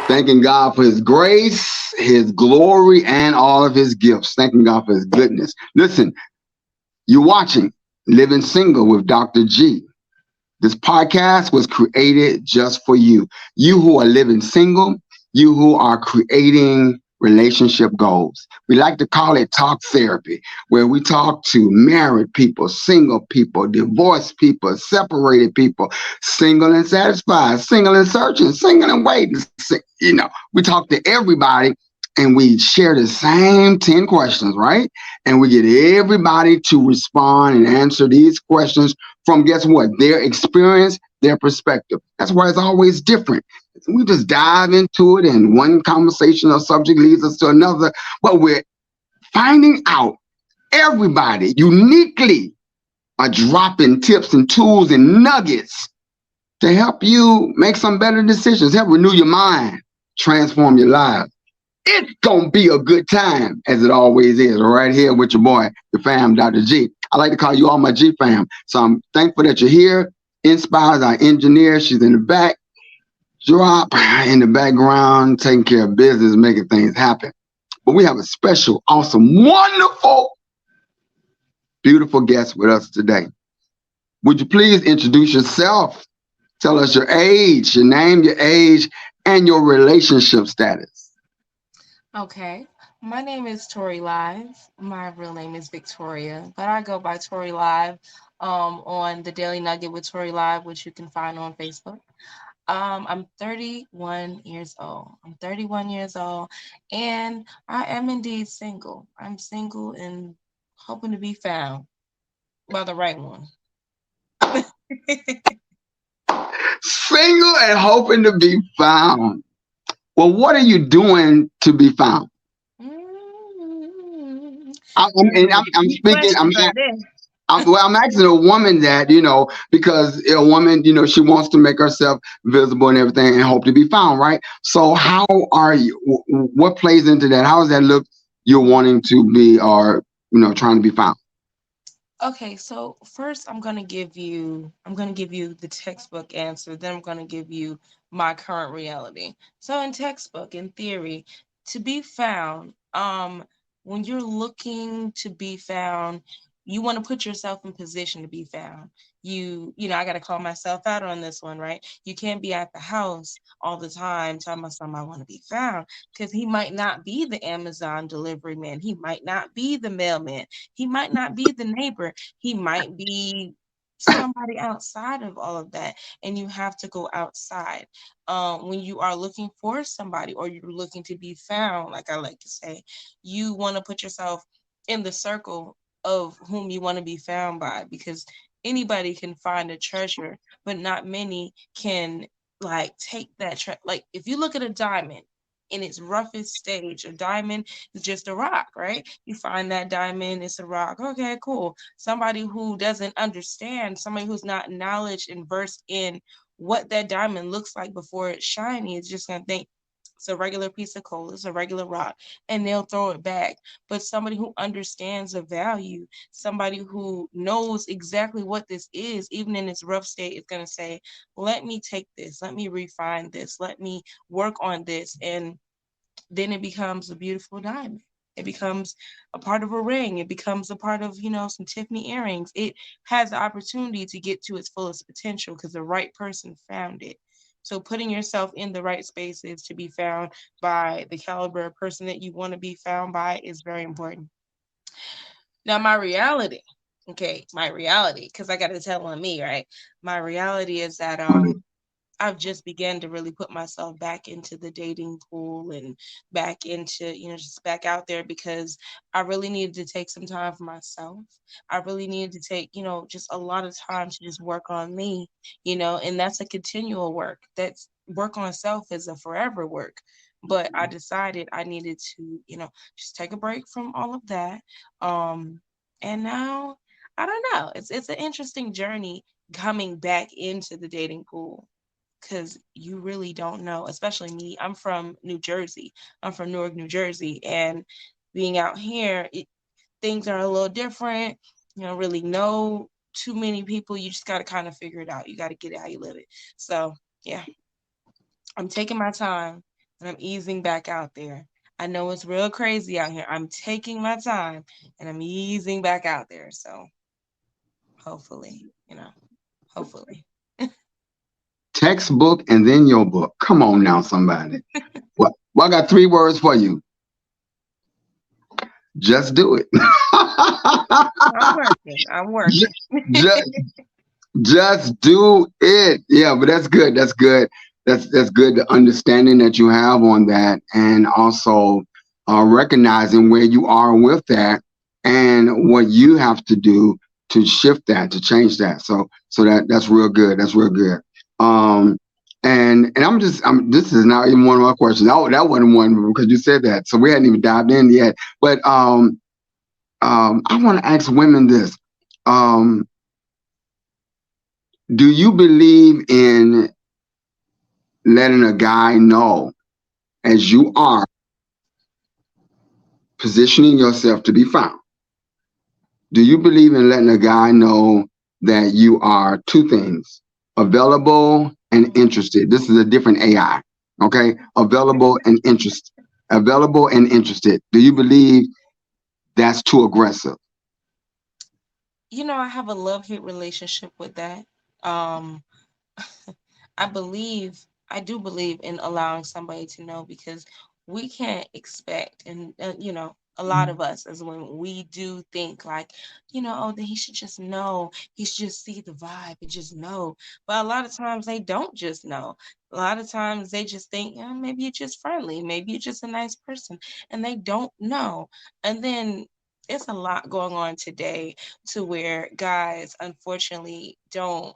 Thanking God for his grace, his glory, and all of his gifts. Thanking God for his goodness. Listen, you're watching Living Single with Dr. G. This podcast was created just for you. You who are living single, you who are creating relationship goals. We like to call it talk therapy, where we talk to married people, single people, divorced people, separated people, single and satisfied, single and searching, single and waiting. We talk to everybody and we share the same 10 questions, right? And we get everybody to respond and answer these questions from, guess what? Their experience, their perspective. That's why it's always different. We just dive into it, and one conversation or subject leads us to another. But we're finding out everybody uniquely are dropping tips and tools and nuggets to help you make some better decisions, help renew your mind, transform your life. It's gonna be a good time, as it always is, right here with your boy, the fam, Dr. G. I like to call you all my G fam. So I'm thankful that you're here. Inspires our engineer. She's in the back. Drop in the background, taking care of business, making things happen. But we have a special, awesome, wonderful, beautiful guest with us today. Would you please introduce yourself? Tell us your age, your name, your age, and your relationship status. Okay. My name is Tori Live. My real name is Victoria, but I go by Tori Live on the Daily Nugget with Tori Live, which you can find on Facebook. I'm 31 years old. I'm 31 years old, and I am indeed single. I'm single and hoping to be found by the right one. Single and hoping to be found. Well, what are you doing to be found? Mm, And that's a I'm deep speaking. question right there. I'm asking a woman that, because a woman, she wants to make herself visible and everything and hope to be found, right? So how are you? What plays into that? How does that look? You're wanting to be, or trying to be found. Okay, so first I'm gonna give you the textbook answer, then I'm gonna give you my current reality. So in textbook, in theory, to be found, when you're looking to be found, you want to put yourself in position to be found. I gotta call myself out on this one, right? You can't be at the house all the time telling my son I want to be found because he might not be the Amazon delivery man. He might not be the mailman. He might not be the neighbor. He might be somebody outside of all of that. And you have to go outside. When you are looking for somebody or you're looking to be found, like I like to say, you want to put yourself in the circle of whom you want to be found by because anybody can find a treasure, but not many can like take that like if you look at a diamond in its roughest stage, a diamond is just a rock, right? You find that diamond, it's a rock. Okay, cool. Somebody who doesn't understand, somebody who's not knowledge and versed in what that diamond looks like before it's shiny is just gonna think it's a regular piece of coal, it's a regular rock, and they'll throw it back. But somebody who understands the value, somebody who knows exactly what this is, even in its rough state, is gonna say, let me take this, let me refine this, let me work on this, and then it becomes a beautiful diamond. It becomes a part of a ring. It becomes a part of, some Tiffany earrings. It has the opportunity to get to its fullest potential because the right person found it. So putting yourself in the right spaces to be found by the caliber of person that you want to be found by is very important. Now, my reality, because I got to tell on me, right? My reality is that I've just began to really put myself back into the dating pool and back into, just back out there because I really needed to take some time for myself. I really needed to take, just a lot of time to just work on me, and that's a continual work. That's work on self is a forever work. But I decided I needed to, just take a break from all of that. Um, and now I don't know. It's an interesting journey coming back into the dating pool because you really don't know, especially me. I'm from New Jersey. I'm from Newark, New Jersey, and being out here, things are a little different. You don't really know too many people. You just got to kind of figure it out. You got to get it how you live it. So, yeah, I'm taking my time and I'm easing back out there. I know it's real crazy out here. I'm taking my time and I'm easing back out there. So hopefully, hopefully. Textbook and then your book. Come on now, somebody. Well, I got 3 words for you. Just do it. I'm working. I'm just, working. just do it. Yeah, but that's good. That's good. That's good. The understanding that you have on that, and also recognizing where you are with that, and what you have to do to shift that, to change that. So that's real good. That's real good. Um, and this is not even one of my questions. That wasn't one because you said that, so we hadn't even dived in yet. But I want to ask women this. Um, do you believe in letting a guy know, as you are positioning yourself to be found? Do you believe in letting a guy know that you are 2 things, available and interested? This is a different AI. Okay. Available and interested. Do you believe that's too aggressive? I have a love-hate relationship with that. Um, I believe, I do believe in allowing somebody to know because we can't expect, and a lot of us as women, we do think like, oh, then he should just know, he should just see the vibe and just know. But a lot of times they don't just know. A lot of times they just think, maybe you're just friendly, maybe you're just a nice person, and they don't know. And then it's a lot going on today to where guys unfortunately don't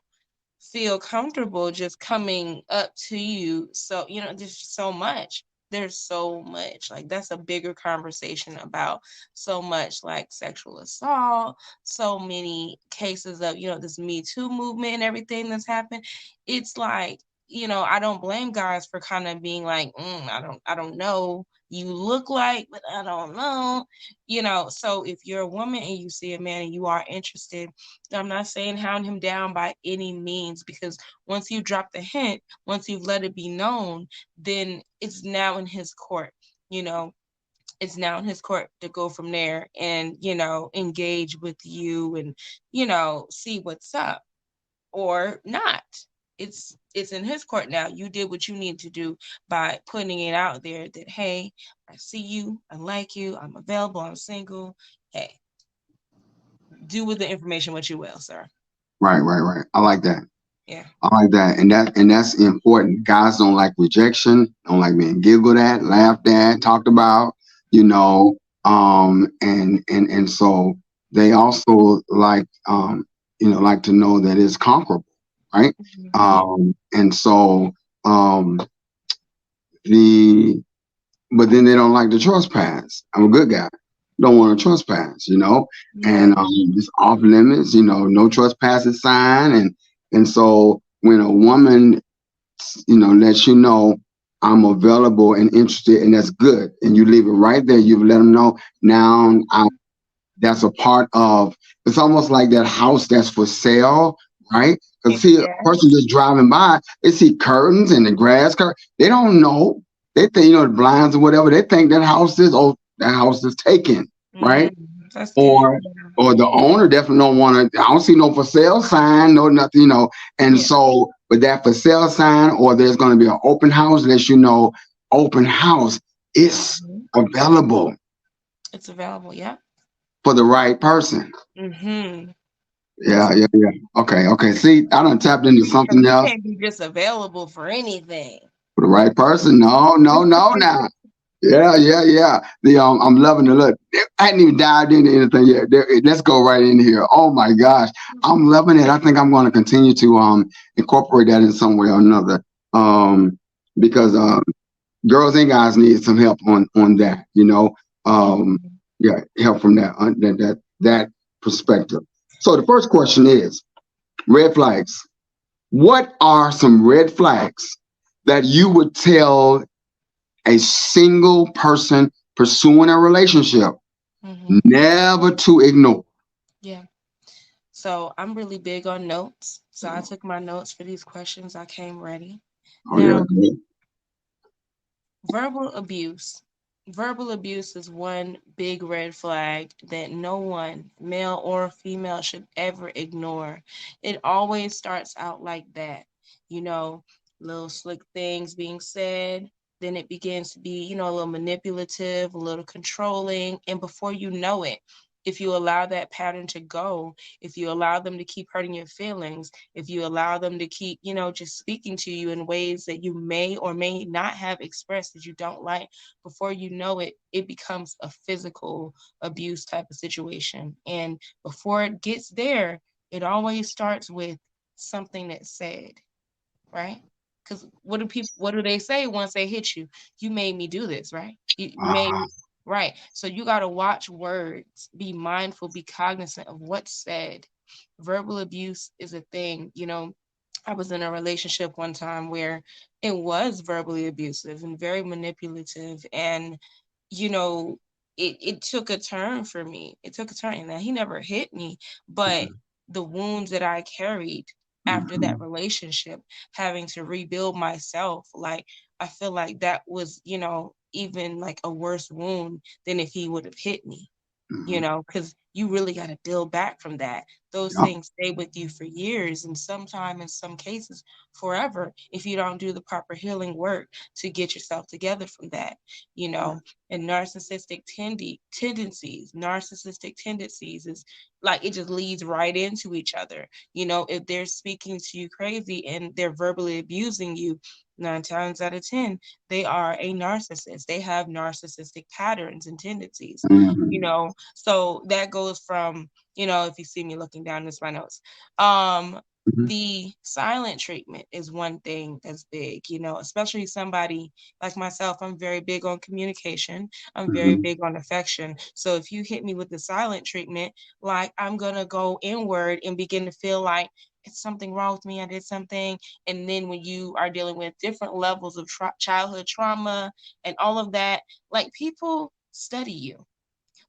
feel comfortable just coming up to you. So, there's so much. There's so much. Like, that's a bigger conversation about so much like sexual assault, so many cases of, this Me Too movement and everything that's happened. It's like, I don't blame guys for kind of being like, I don't know. You look like, but I don't know. So if you're a woman and you see a man and you are interested, I'm not saying hound him down by any means because once you drop the hint, once you've let it be known, then it's now in his court. You know, it's now in his court to go from there and, engage with you and, see what's up or not. It's in his court now. You did what you need to do by putting it out there that, hey, I see you, I like you, I'm available, I'm single. Hey, do with the information what you will, sir. Right, right, right. I like that. Yeah. I like that, and that's important. Guys don't like rejection, don't like being giggled at, laughed at, talked about, you know. And so they also like to know that it's conquerable, right? Yeah. And so um, the but then they don't like the trespass. I'm a good guy. Don't want to trespass, Yeah. and it's off limits, no trespassing sign, and so when a woman, lets you know I'm available and interested, and that's good, and you leave it right there. You've let them know. Now that's a part of. It's almost like that house that's for sale, right? Because see, a Yeah. person just driving by, they see curtains and the grass curtain. They don't know. They think the blinds or whatever. They think that house is taken, right? Mm, that's scary. or or the owner definitely don't want to. I don't see no for sale sign, no nothing, And Yeah. so, with that for sale sign, or there's going to be an open house, lets you know, open house is Mhm. available It's available. Yeah. for the right person. Mm-hmm. It's Yeah, yeah, yeah. Okay, okay. See, I done tapped into because something you else can't be just available for anything. for the right person. No, no, no. Now, yeah, yeah, yeah. I'm loving the look. I hadn't even dived into anything yet. Let's go right in here. Oh my gosh, I'm loving it. I think I'm going to continue to incorporate that in some way or another. Because girls and guys need some help on that. Mhm. Yeah, help from that perspective. So the first question is red flags. What are some red flags that you would tell a single person pursuing a relationship Mhm. never to ignore? Yeah. So I'm really big on notes. So I took my notes for these questions. I came ready. Oh yeah, Now, Verbal abuse. Verbal abuse is one big red flag that no one, male or female, should ever ignore. It always starts out like that, you know, little slick things being said. Then it begins to be, a little manipulative, a little controlling. And before you know it, if you allow that pattern to go, if you allow them to keep hurting your feelings, if you allow them to keep, just speaking to you in ways that you may or may not have expressed that you don't like, before you know it, it becomes a physical abuse type of situation. And before it gets there, it always starts with something that's said, right? Because what do they say once they hit you? You made me do this, right? You made Uh-huh. me, right. So you got to watch words, be mindful, be cognizant of what's said. Verbal abuse is a thing. I was in a relationship one time where it was verbally abusive and very manipulative. And, you know, it took a turn for me. It took a turn. Now, he never hit me, but the wounds that I carried after that Mhm. relationship, having to rebuild myself, like, I feel like that was, even like a worse wound than if he would have hit me, Mhm. because you really got to build back from that. Those Yep. things stay with you for years and sometime in some cases forever if you don't do the proper healing work to get yourself together from that, you know. And narcissistic tendencies is like it just leads right into each other. If they're speaking to you crazy and they're verbally abusing you, 9 times out of 10, they are a narcissist. They have narcissistic patterns and tendencies, Mhm. so that goes from, if you see me looking down, this my notes. Um, Mhm. the silent treatment is one thing that's big, especially somebody like myself. I'm very big on communication. I'm very Mhm. big on affection. So if you hit me with the silent treatment, like I'm gonna go inward and begin to feel like it's something wrong with me. I did something. And then when you are dealing with different levels of childhood trauma and all of that, like people study you.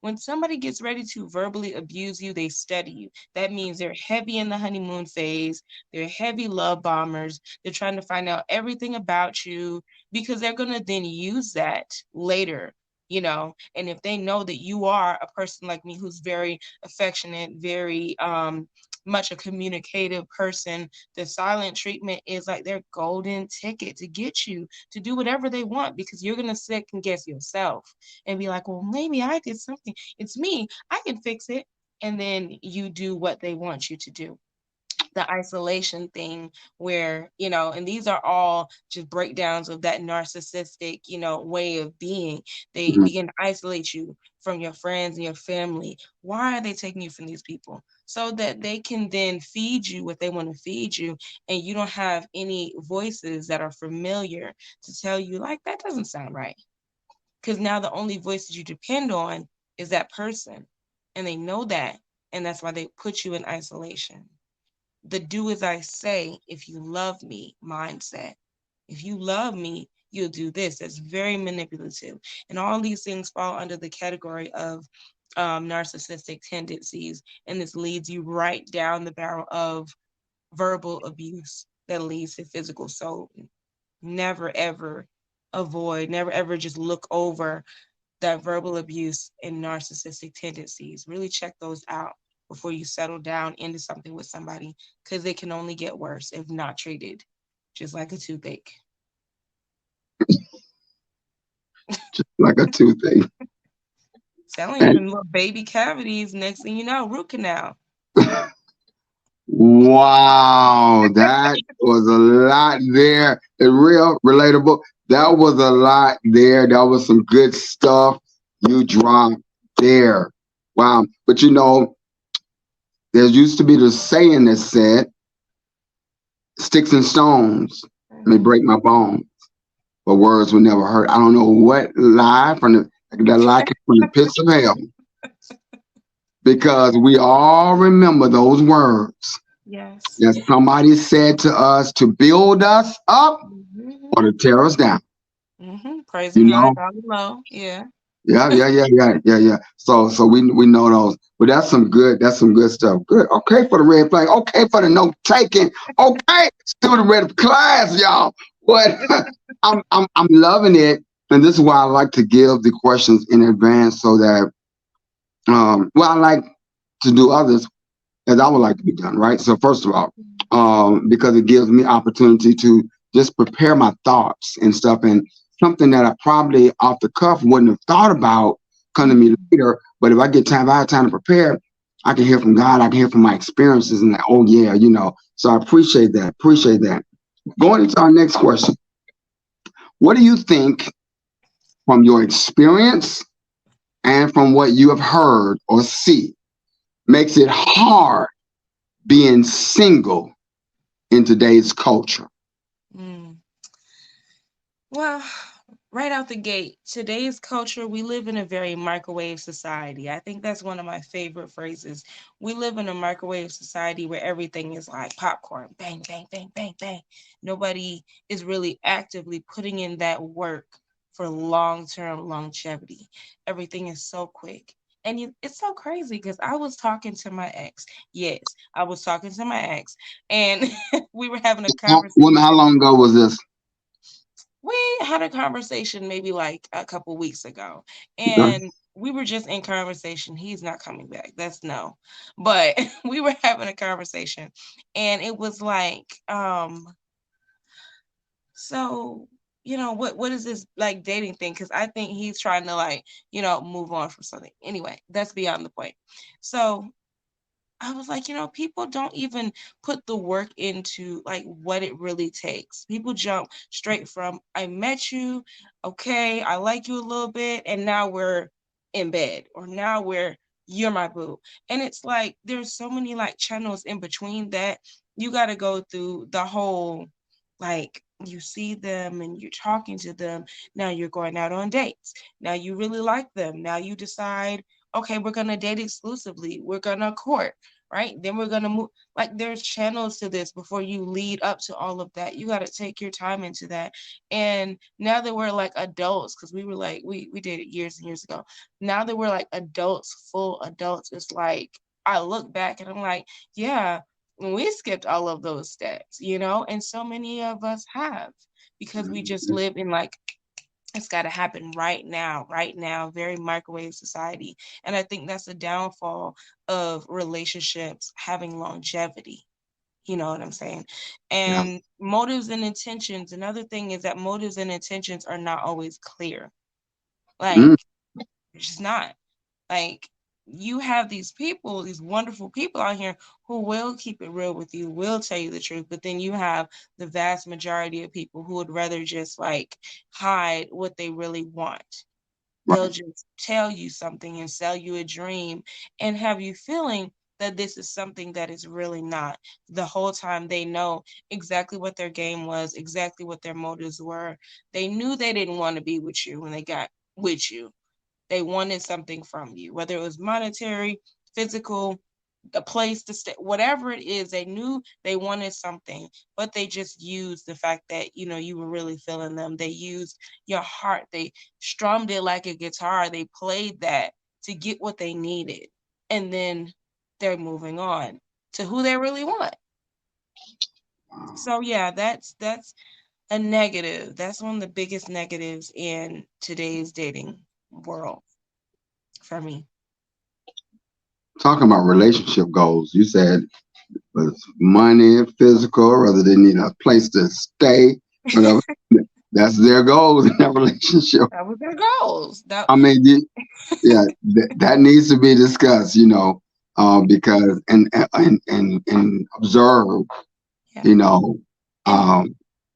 When somebody gets ready to verbally abuse you, they study you. That means they're heavy in the honeymoon phase. They're heavy love bombers. They're trying to find out everything about you because they're going to then use that later. And if they know that you are a person like me who's very affectionate, very much a communicative person, the silent treatment is like their golden ticket to get you to do whatever they want because you're going to second guess yourself and be like, well, maybe I did something. It's me. I can fix it. And then you do what they want you to do. The isolation thing, where, and these are all just breakdowns of that narcissistic, way of being. They Mhm. begin to isolate you from your friends and your family. Why are they taking you from these people? So that they can then feed you what they want to feed you, and you don't have any voices that are familiar to tell you, like, that doesn't sound right, because now the only voices you depend on is that person. And they know that. And that's why they put you in isolation. The do as I say, if you love me mindset. If you love me, you'll do this. That's very manipulative. And all these things fall under the category of narcissistic tendencies. And this leads you right down the barrel of verbal abuse that leads to physical. So never ever never ever just look over that verbal abuse and narcissistic tendencies. Really check those out before you settle down into something with somebody because it can only get worse if not treated, just like a toothache. Just like a toothache. Telling you, And them little baby cavities, next thing you know, root canal. wow, that was a lot there. It's real relatable. That was a lot there. That was some good stuff you dropped there. Wow. But there used to be the saying that said, sticks and stones may Mhm. break my bones, but words will never hurt. I don't know what lie from that lie came from the pits of hell, because we all remember those words Yes. that somebody said to us to build us up Hmm. or to tear us down. Praise You him high, know? down low. Yeah. Yeah, yeah, yeah, yeah, yeah, yeah. So we know those. But that's some good stuff. Good. Okay for the red flag. Okay for the note taking. Okay, student ready for class, y'all. But I'm loving it. And this is why I like to give the questions in advance so that, well, I like to do others as I would like to be done, right? So first of all, because it gives me opportunity to just prepare my thoughts and stuff, and something that I probably off the cuff wouldn't have thought about coming to me Mhm. later. But if I get time, if I have time to prepare, I can hear from God. I can hear from my experiences, and like, oh yeah, you know. So I appreciate that. Appreciate that. Going into our next question, what do you think from your experience and from what you have heard or see makes it hard being single in today's culture? Mm. Well, right out the gate, today's culture, we live in a very microwave society. I think that's one of my favorite phrases. We live in a microwave society where everything is like popcorn, bang, bang, bang, bang, bang. Nobody is really actively putting in that work for long-term longevity. Everything is so quick. And it's so crazy because I was talking to my ex. Yes, I was talking to my ex, and we were having a How conversation. long ago was this? We had a conversation maybe like a couple weeks ago, Okay. and we were just in conversation. He's not coming back. That's no. But we were having a conversation, and it was like, so what is this like dating thing? Because I think he's trying to like move on from something. Anyway, that's beyond the point. So I was like, people don't even put the work into like what it really takes. People jump straight from I met you, okay, I like you a little bit, and now we're in bed, or now we're you're my boo. And it's like there's so many like channels in between that you got to go through the whole like you see them and you're talking to them. Now you're going out on dates. Now you really like them. Now you decide, okay, we're going to date exclusively. We're going to court, right? Then we're gonna move. Like there's channels to this before you lead up to all of that. You got to take your time into that. And now that we're like adults, because we were like we dated years and years ago. Now that we're like adults, full adults, it's like I look back and I'm like, yeah, we skipped all of those steps, and so many of us have because we just live in like it's got to happen right now, very microwave society. And I think that's the downfall of relationships having longevity. You know what I'm saying? Yeah. And motives and intentions. Another thing is that motives and intentions are not always clear. Like, Mm, it's just not. Like, you have these people, these wonderful people out here who will keep it real with you, will tell you the truth, but then you have the vast majority of people who would rather just like hide what they really want. They'll right. just tell you something and sell you a dream and have you feeling that this is something that is really not. The whole time they know exactly what their game was, exactly what their motives were. They knew they didn't want to be with you when they got with you. They wanted something from you, whether it was monetary, physical, a place to stay, whatever it is. They knew they wanted something, but they just used the fact that you were really feeling them. They used your heart. They strummed it like a guitar. They played that to get what they needed, and then they're moving on to who they really want. So yeah, that's a negative. That's one of the biggest negatives in today's dating world for me. Talking about relationship goals, you said whether it's money, physical, whether they need a place to stay, whatever. That's their goals in that relationship. That was their goals. That I mean, yeah, that needs to be discussed, because and observe, yeah. you know, And um,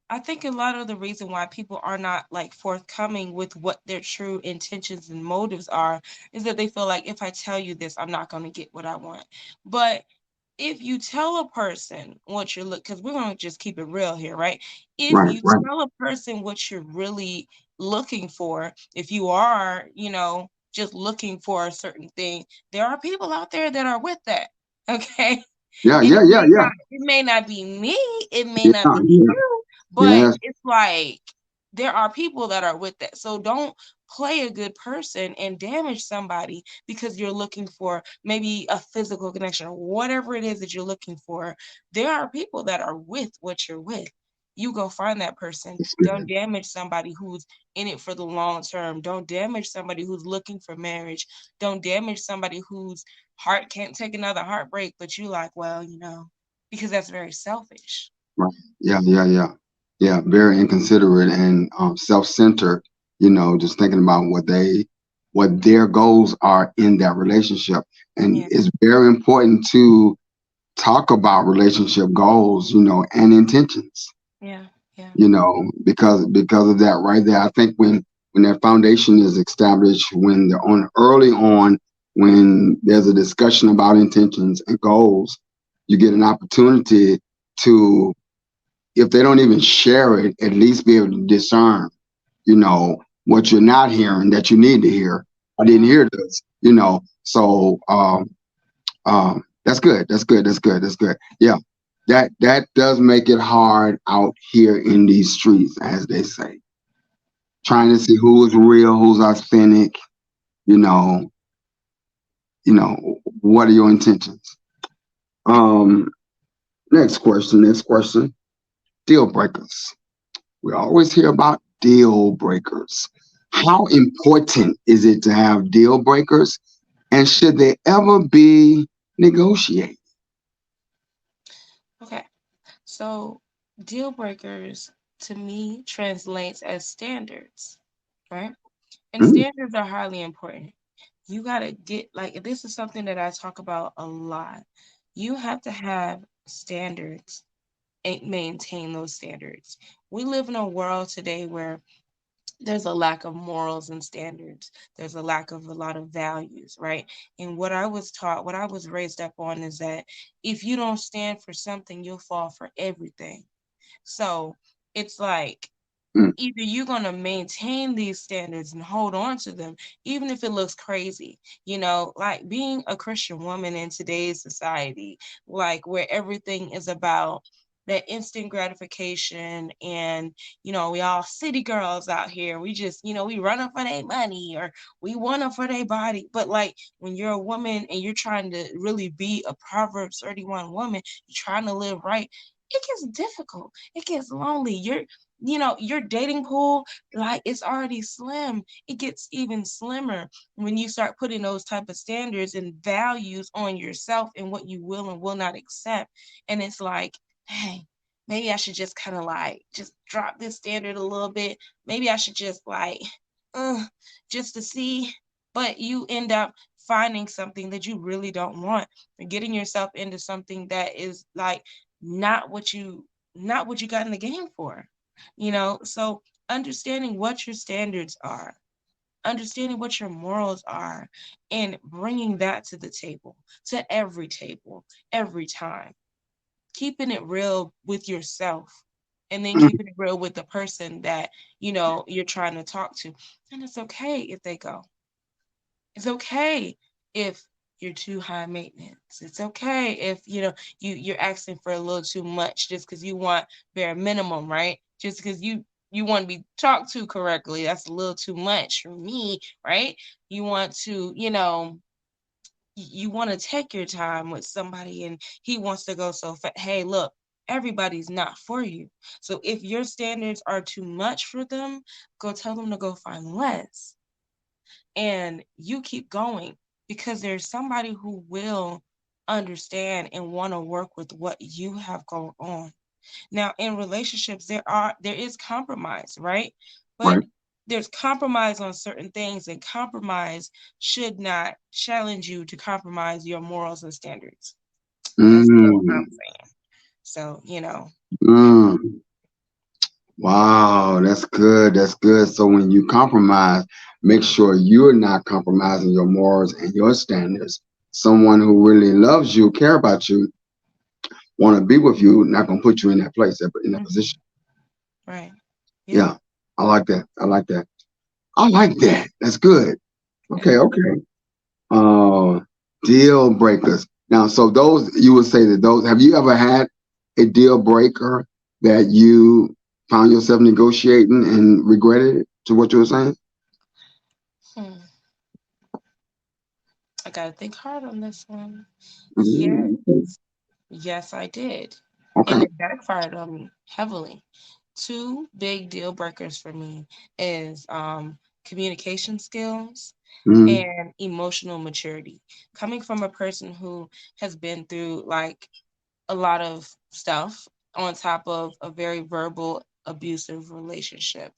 I think a lot of the reason why people are not like forthcoming with what their true intentions and motives are is that they feel like if I tell you this, I'm not going to get what I want. But if you tell a person what you're because we're going to just keep it real here, right? If right, you right, tell a person what you're really looking for, if you are, just looking for a certain thing, there are people out there that are with that. Okay. yeah, And yeah, yeah, yeah, it may not be me, it may yeah, not be yeah, you, but yes, it's like there are people that are with that. So don't play a good person and damage somebody because you're looking for maybe a physical connection or whatever it is that you're looking for. There are people that are with what you're with. you go find that person. That's Don't good. damage somebody who's in it for the long term. Don't damage somebody who's looking for marriage. Don't damage somebody whose heart can't take another heartbreak, but you like, well, because that's very selfish. Right. Yeah, yeah, yeah. Yeah, very inconsiderate and self-centered, just thinking about what their goals are in that relationship. And Yeah, it's very important to talk about relationship goals, and intentions, yeah, yeah, because of that right there. I think when that foundation is established, when they're on early on, when there's a discussion about intentions and goals, you get an opportunity to, if they don't even share it, at least be able to discern, what you're not hearing that you need to hear. I didn't yeah. hear this, So that's good. That's good. That's good. That's good. Yeah, that does make it hard out here in these streets, as they say, trying to see who is real, who's authentic. You know, what are your intentions? Um, next question. Next question. Deal breakers. We always hear about deal breakers. Mhm. How important is it to have deal breakers, and should they ever be negotiated? Okay. So deal breakers to me translates as standards, right? And Mm, standards are highly important. You got to get, like, this is something that I talk about a lot. You have to have standards and maintain those standards. We live in a world today where there's a lack of morals and standards. There's a lack of a lot of values, right? And what I was taught, what I was raised up on is that if you don't stand for something, you'll fall for everything. So it's like mm, either you're going to maintain these standards and hold on to them, even if it looks crazy, like being a Christian woman in today's society, like where everything is about that instant gratification. And we all city girls out here, we just we running for their money, or we want them for their body. But like when you're a woman and you're trying to really be a Proverbs 31 woman, you're trying to live right, it gets difficult, it gets lonely. Your dating pool, like, it's already slim. It gets even slimmer when you start putting those type of standards and values on yourself and what you will and will not accept. And it's like, hey, maybe I should just kind of like just drop this standard a little bit. Maybe I should just like uh, just to see. But you end up finding something that you really don't want, and getting yourself into something that is like not what you not what you got in the game for. So understanding what your standards are, understanding what your morals are, and bringing that to the table, to every table, every time, keeping it real with yourself, and then mm. keeping it real with the person that you're trying to talk to. And it's okay if they go. It's okay if you're too high maintenance. It's okay if you're asking for a little too much just because you want bare minimum, right? Just because you want to be talked to correctly, that's a little too much for me, right? You want to, you want to take your time with somebody, and he wants to go so fast. Hey, look, everybody's not for you. So if your standards are too much for them, go tell them to go find less, and you keep going, because there's somebody who will understand and want to work with what you have going on. Now, in relationships, there is compromise, right? But Right. there's compromise on certain things, and compromise should not challenge you to compromise your morals and standards. That's all I'm Mm, saying. So, mm. Wow, that's good. That's good. So when you compromise, make sure you're not compromising your morals and your standards. Someone who really loves you, care about you, want to be with you, not gonna put you in that place, in that mhm, position. right. Yeah. Yeah, I like that. I like that. I like that. That's good. Yeah. Okay, okay. Uh, deal breakers. Now, so those you would say that those. Have you ever had a deal breaker that you found yourself negotiating and regretted it? To what you were saying. Hmm. I got to think hard on this one. Yes. Mhm. Yes, I did. and Okay. it backfired on me heavily. Two big deal breakers for me is communication skills Mm, and emotional maturity. Coming from a person who has been through like a lot of stuff on top of a very verbal abusive relationship,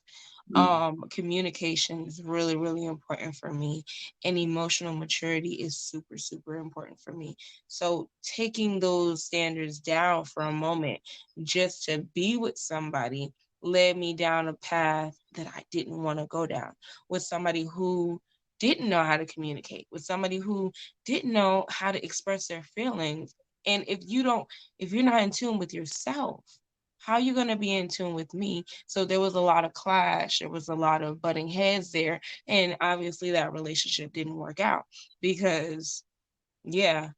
mm, communication is really really important for me, and emotional maturity is super super important for me. So taking those standards down for a moment just to be with somebody led me down a path that I didn't want to go down, with somebody who didn't know how to communicate, with somebody who didn't know how to express their feelings. And if you're not in tune with yourself, how are you going to be in tune with me? So there was a lot of clash, there was a lot of butting heads there, and obviously that relationship didn't work out because yeah,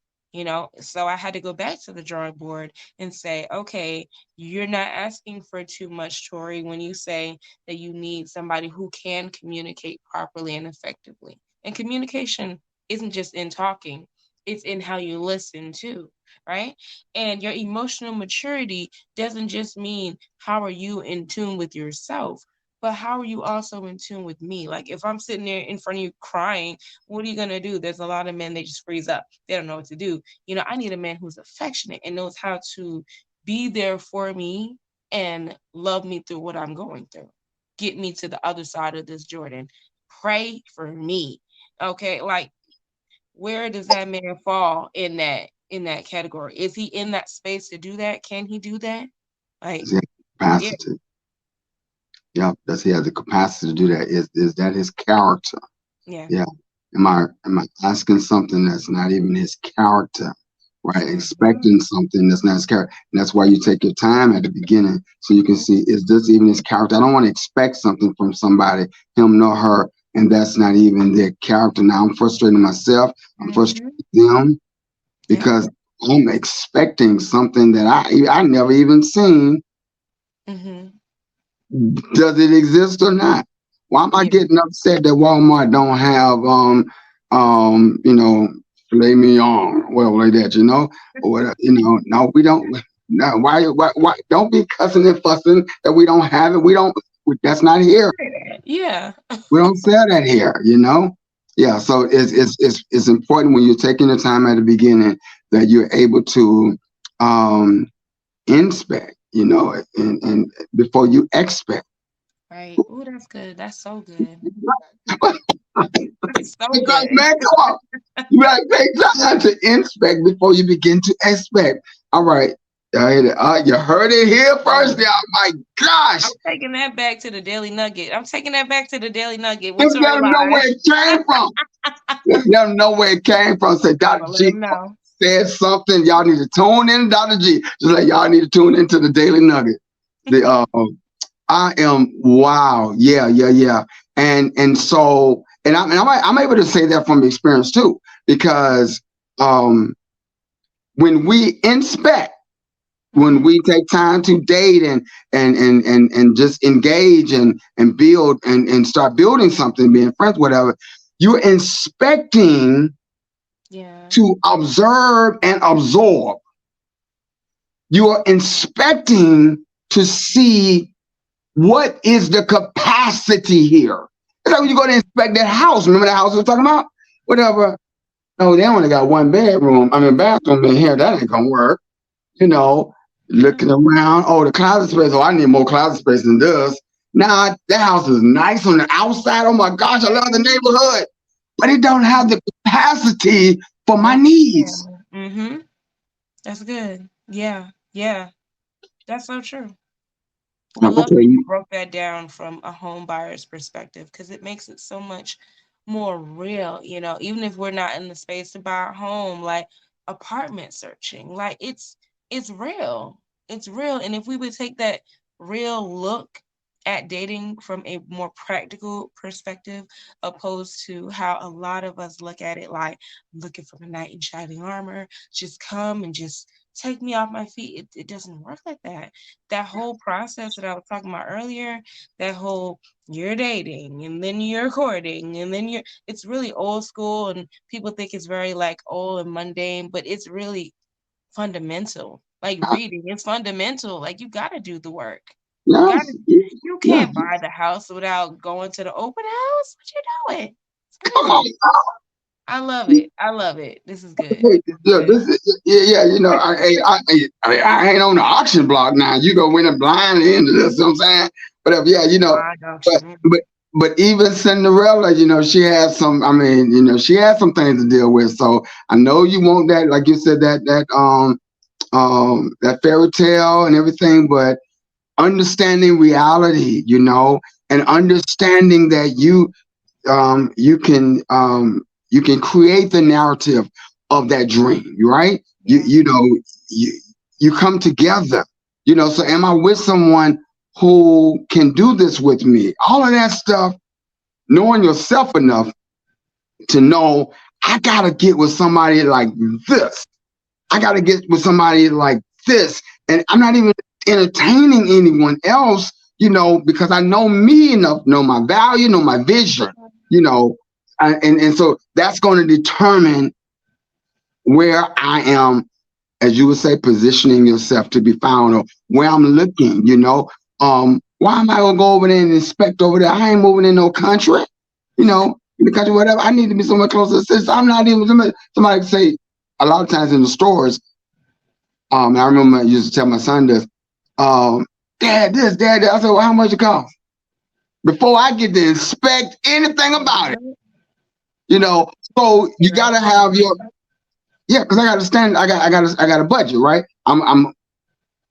so I had to go back to the drawing board and say, okay, you're not asking for too much, Tori, when you say that you need somebody who can communicate properly and effectively. And communication isn't just in talking, it's in how you listen too, right? And your emotional maturity doesn't just mean how are you in tune with yourself, but how are you also in tune with me? Like if I'm sitting there in front of you crying, what are you gonna do? There's a lot of men, they just freeze up. They don't know what to do. I need a man who's affectionate and knows how to be there for me and love me through what I'm going through. Get me to the other side of this, Jordan. Pray for me. Okay, like where does that man fall in that category? Is he in that space to do that? Can he do that? Like, does he have the yeah, capacity? Yeah. Does he have the capacity to do that? Is that his character? yeah. Yeah. Am I asking something that's not even his character? Right. Mm-hmm. Expecting something that's not his character. And that's why you take your time at the beginning so you can see, is this even his character? I don't want to expect something from somebody, him nor her, and that's not even their character. Now I'm frustrating myself. I'm frustrating Mm-hmm. them Yep. because I'm expecting something that I never even seen. Mm-hmm. Does it exist or not? Why am I Yeah. getting upset that Walmart don't have you know, filet mignon, well like that, or whatever, no, we don't. No, why don't be cussing and fussing that we don't have it. We don't. That's not here. Yeah. We don't sell that here. Yeah, so it's important when you're taking the time at the beginning that you're able to um inspect, and before you expect. Right. Oh, that's good. That's so good. That's so Because, good. man, come on. You gotta take time to inspect before you begin to expect. All right. You heard it here first. Mm. Now, my I'm gosh. taking that back to the Daily Nugget. I'm taking that back to the Daily Nugget with Just Tori let them know Live. where it came from. Just let them know where it came from. Say, I'm Dr. gonna let G them know. said something. Y'all need to tune in, Dr. G. Just like y'all need to tune into the Daily Nugget. The I am wow. Yeah, yeah, yeah. And so I'm able to say that from experience too, because um when we inspect, when Mm-hmm. we take time to date and just engage and build and start building something, being friends, whatever, you're inspecting Yeah. to observe and absorb. You are inspecting to see what is the capacity here. It's like when you go to inspect that house. Remember that house we were talking about? Whatever. No, they only got one bedroom. I mean, bathroom in here. That ain't gonna work. You know, Yeah. looking around. Oh, the closet space. Oh, I need more closet space than this. Nah, that house is nice on the outside. Oh my gosh, I love the neighborhood, but it don't have the capacity for my For needs. family. Mm-hmm. That's good. Yeah. Yeah. That's so true. I love how Okay. you broke that down from a home buyer's perspective because it makes it so much more real, even if we're not in the space to buy a home, like apartment searching, like it's real. It's real. And if we would take that real look at dating from a more practical perspective, opposed to how a lot of us look at it, like looking for a knight in shining armor, just come and just take me off my feet. It doesn't work like that. That whole process that I was talking about earlier, that whole you're dating and then you're courting and then it's really old school, and people think it's very like old and mundane, but it's really fundamental. Like reading is fundamental. Like you got to do the work. You got Yes, to. yes, You yes. can't buy the house without going to the open house. What you doing? It's Come on. good. I love it. I love it. This is good. Hey, This is yeah, good. yeah, yeah. I ain't on the auction block now. You go win a blind into this. You know what I'm saying, whatever. Yeah, I got but you. but but even Cinderella, she has some. I mean, she has some things to deal with. So I know you want that, like you said, that fairy tale and everything, but understanding reality, and understanding that you can create the narrative of that dream, right? You Yeah. you know you you come together, So am I with someone who can do this with me? All of that stuff, knowing yourself enough to know I gotta get with somebody like this. I gotta get with somebody like this, and I'm not even entertaining anyone else, because I know me enough, know my value, know my vision, you know, and so that's going to determine where I am, as you would say, positioning yourself to be found, or where I'm looking. Why am I gonna go over there and inspect over there? I ain't moving in no country, in the country, whatever. I need to be somewhere closer to this. I'm not even somebody say a lot of times in the stores. I remember I used to tell my son this. Dad, this, dad, that. I said, well, how much it cost? Before I get to inspect anything about it, you know. So you gotta have your yeah, because I gotta stand. I got a budget, right? I'm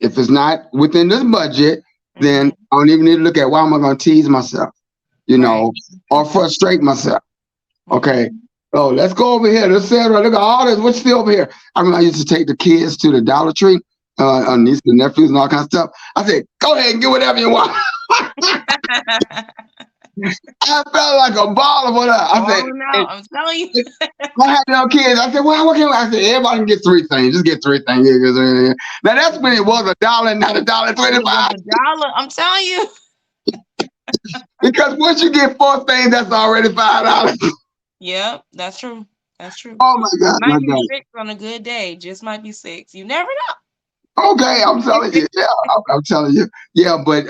if it's not within this budget, then Mm-hmm. I don't even need to look at why am I gonna tease myself, Right. or frustrate myself. Okay. Mm-hmm. Oh, let's go over here. Let's say, look at all this. What's still over here? I remember I used to take the kids to the Dollar Tree, nieces and nephews and all kinds of stuff. I said, go ahead and get whatever you want. I felt like a baller for that. I said, Balling out. I'm telling you. I had no kids. I said, well, what can I say? Everybody can get three things. Just get three things. Now that's when it was a dollar, not a dollar It was 25. $1. I'm telling you. Because once you get four things, that's already $5. Yep, that's true. That's true. Oh my God, my Might be God. six on a good day. Just might be six. You never Okay, I'm telling know. you. Yeah, I'm telling you. Yeah, but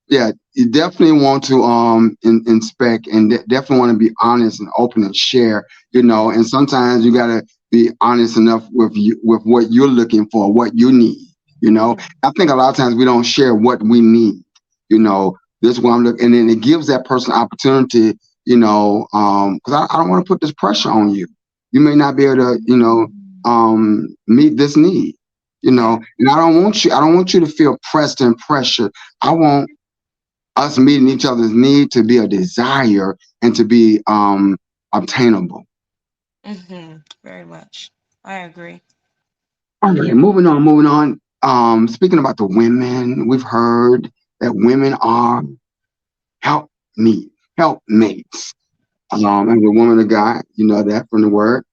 yeah, you definitely want to inspect, and definitely want to be honest and open and share. And sometimes you gotta be honest enough with with what you're looking for, what you need. I think a lot of times we don't share what we need. This is what I'm looking, and then it gives that person opportunity. Because I don't want to put this pressure on you. You may not be able to, meet this need, Yeah. and I don't want you to feel pressed and pressured. I want us meeting each other's need to be a desire and to be obtainable. Very much. I agree. All right, moving on. Speaking about the women, we've heard that women are help me helpmates. As a woman, a guy, you know that from the word.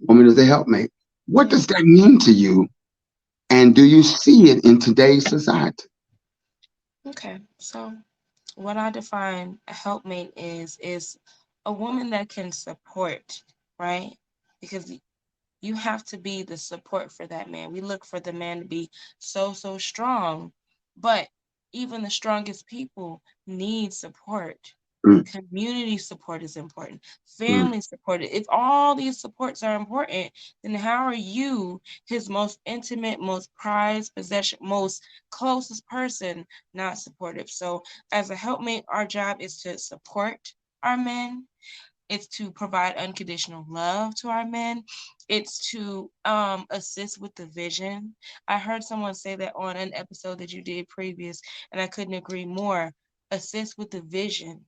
Woman is a helpmate. What Yeah. does that mean to you? And do you see it in today's society? Okay. So what I define a helpmate is a woman that can support, right? Because you have to be the support for that man. We look for the man to be so strong, but even the strongest people need support. Mm, Community support is important. mm, Family support. If all these supports are important, then how are you, his most intimate, most prized possession, most closest person, not supportive? So, as a helpmate, our job is to support our men. It's to provide unconditional love to our men. It's to assist with the vision. I heard someone say that on an episode that you did previous, and I couldn't agree more. Assist with the vision.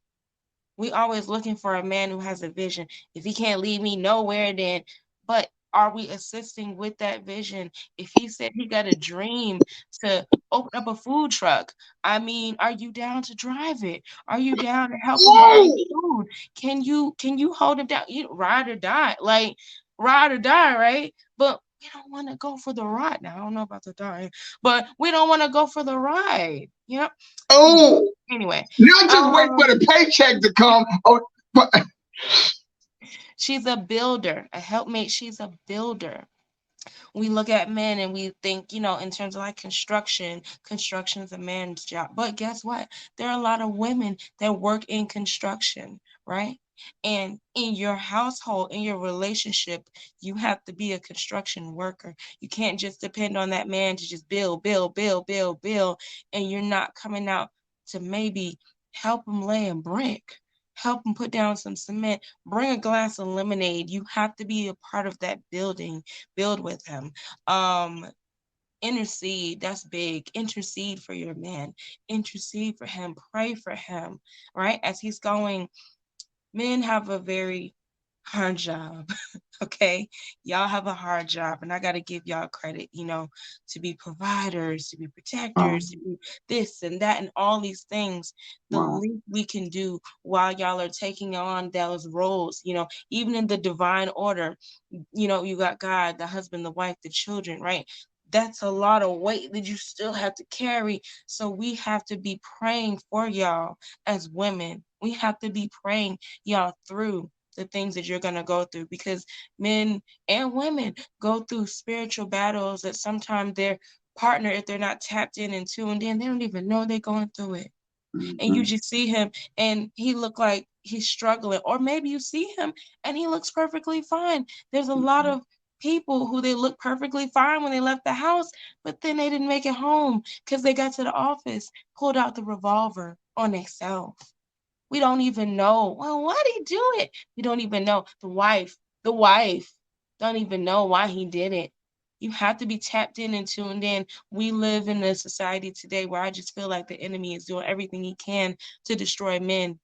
We always looking for a man who has a vision. If he can't lead me nowhere, then but are we assisting with that vision? If he said he got a dream to open up a food truck, I mean, are you down to drive it? Are you down to help him buy mm. food? Can you hold him down? You ride or die, like ride or die, right? But we don't want to go for the ride. Now I don't know about the dying, but we don't want to go for the ride. Yep. Oh, Anyway, not just wait for um, the paycheck to come. Oh, but she's a builder, a helpmate. She's a builder. We look at men and we think, in terms of like construction is a man's job. But guess what? There are a lot of women that work in construction, right? And in your household, in your relationship, you have to be a construction worker. You can't just depend on that man to just build, build, build, build, build, and you're not coming out to maybe help him lay a brick, help him put down some cement, bring a glass of lemonade. You have to be a part of that building, build with him. Um, Intercede, that's big. Intercede for your man, intercede for him, pray for him, right? As he's going, men have a very hard job. Okay, y'all have a hard job, and I got to give y'all credit, to be providers, to be Oh, protectors, to be this and that and all these things. The wow. least we can do while y'all are taking on those roles, even in the divine order, you got God, the husband, the wife, the children, right? That's a lot of weight that you still have to carry. So we have to be praying for y'all as women. We have to be praying y'all through the things that you're going to go through, because men and women go through spiritual battles that sometimes their partner, if they're not tapped in and tuned in, they don't even know they're going through it. And you Hmm. just see him and he look like he's struggling, or maybe you see him and he looks perfectly fine. There's a lot of people who they look perfectly fine when they left the house, but then they didn't make it home because they got to the office, pulled out the revolver on themselves. We don't even know. Well, why did he do it? We don't even know. The wife don't even know why he did it. You have to be tapped in and tuned in. We live in a society today where I just feel like the enemy is doing everything he can to destroy men,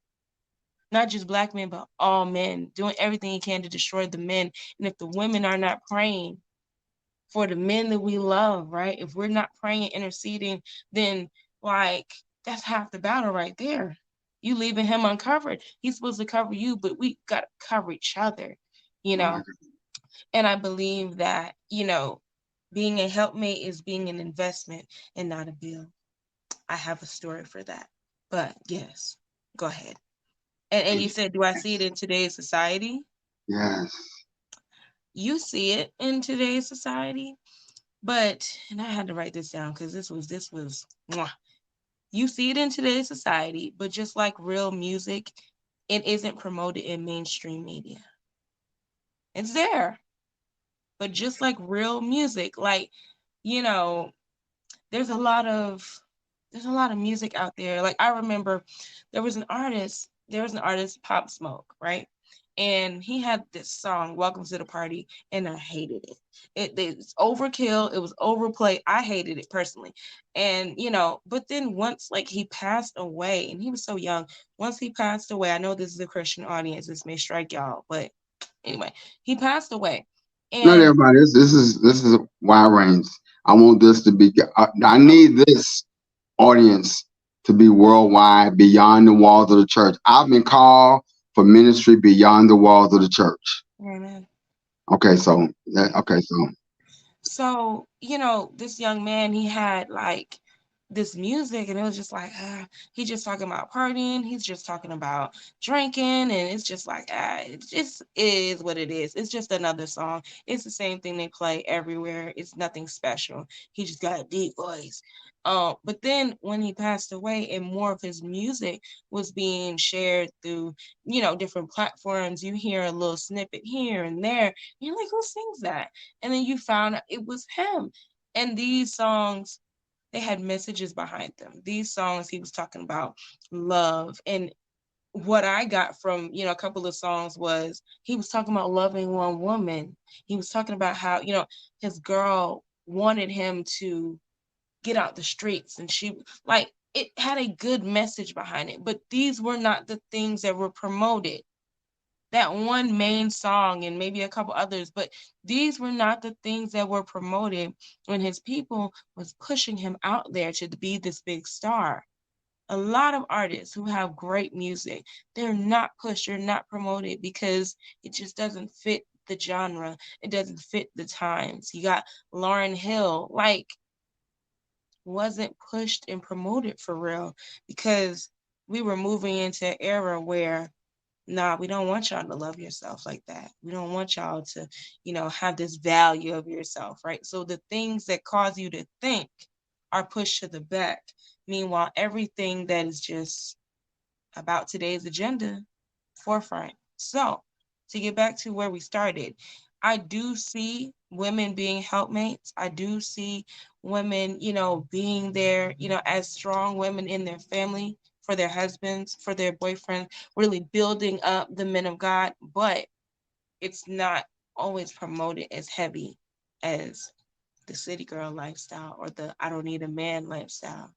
not just black men, but all men, doing everything he can to destroy the men. And if the women are not praying for the men that we love, right? If we're not praying and interceding, then like that's half the battle right there. You leaving him uncovered. He's supposed to cover you, but we gotta cover each other, you My know. And I believe that, being a helpmate is being an investment and not a bill. I have a story for that. But yes, go ahead. And you God. said, do I see it in today's society? Yes. You see it in today's society, but and I had to write this down because this was mwah. You see it in today's society, but just like real music, it isn't promoted in mainstream media. It's there, but just like real music, like you know, there's a lot of there's a lot of music out there. Like I remember there was an artist, Pop Smoke, right? And he had this song, Welcome to the Party, and I hated it. It was overkill, it was overplayed. I hated it personally. And but then once like he passed away, and he was so young, once he passed away, I know this is a Christian audience, this may strike y'all, but anyway, he passed away. Not And everybody. This is wide range. I want this to be. I need this audience to be worldwide, beyond the walls of the church. I've been called for ministry beyond the walls of the church. Amen. Okay, so So, this young man, he had like this music, and it was just like, he's just talking about partying, he's just talking about drinking, and it's just like, it just is what it is. It's just another song. It's the same thing they play everywhere. It's nothing special. He just got a deep voice. But then when he passed away, and more of his music was being shared through, different platforms, you hear a little snippet here and there. You're like, who sings that? And then you found out it was him. And these songs, they had messages behind them. These songs, he was talking about love. And what I got from, a couple of songs was he was talking about loving one woman. He was talking about how, his girl wanted him to get out the streets, and she like it had a good message behind it. But these were not the things that were promoted, that one main song and maybe a couple others, but these were not the things that were promoted when his people was pushing him out there to be this big star. A lot of artists who have great music, they're not pushed, they're not promoted because it just doesn't fit the genre. It doesn't fit the times. You got Lauryn Hill, like wasn't pushed and promoted for real because we were moving into an era where Nah, we don't want y'all to love yourself like that. We don't want y'all to, have this value of yourself, right? So the things that cause you to think are pushed to the back. Meanwhile, everything that is just about today's agenda, forefront. So, to get back to where we started, I do see women being helpmates. I do see women, being there, as strong women in their family, for their husbands, for their boyfriends, really building up the men of God. But it's not always promoted as heavy as the city girl lifestyle or the I don't need a man lifestyle.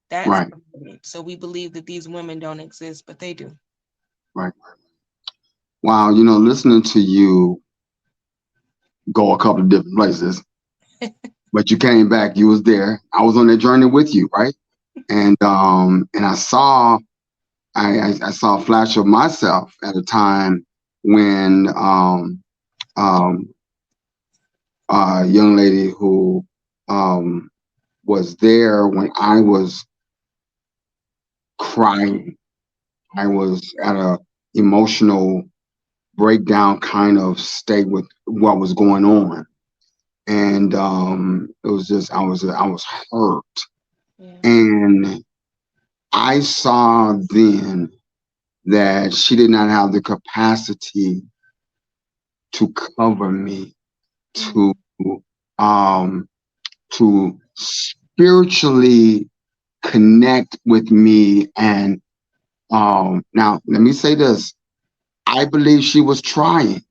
That's Right, promoted. So we believe that these women don't exist, but they do. right. Wow, listening to you go a couple of different places, but you came back. You was there. I was on that journey with you, right? And I saw a flash of myself at a time when a young lady who um, was there when I was crying. I was at a emotional breakdown kind of state with what was going on, and it was just I was hurt, Yeah. and I saw then that she did not have the capacity to cover me, to Mm, um to spiritually connect with me. And now let me say this, I believe she was trying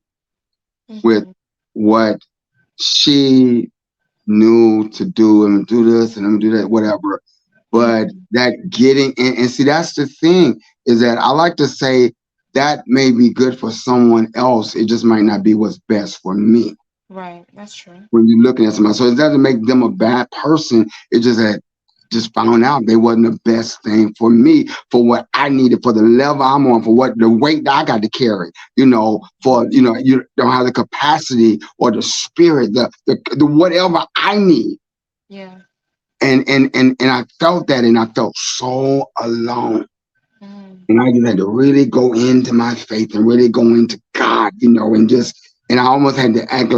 with mm-hmm. what she knew to do, and do this and do that, whatever. But Mm-hmm. that getting and see, that's the thing, is that I like to say that may be good for someone else, it just might not be what's best for me Right. That's true. when you're looking at somebody. So it doesn't make them a bad person. It's just that just found out they wasn't the best thing for me, for what I needed, for the level I'm on, for what the weight that I got to carry, for you don't have the capacity or the spirit, the whatever I need. Yeah. And I felt that, and I felt so alone. Mm, And I just had to really go into my faith and really go into God, and I almost had to act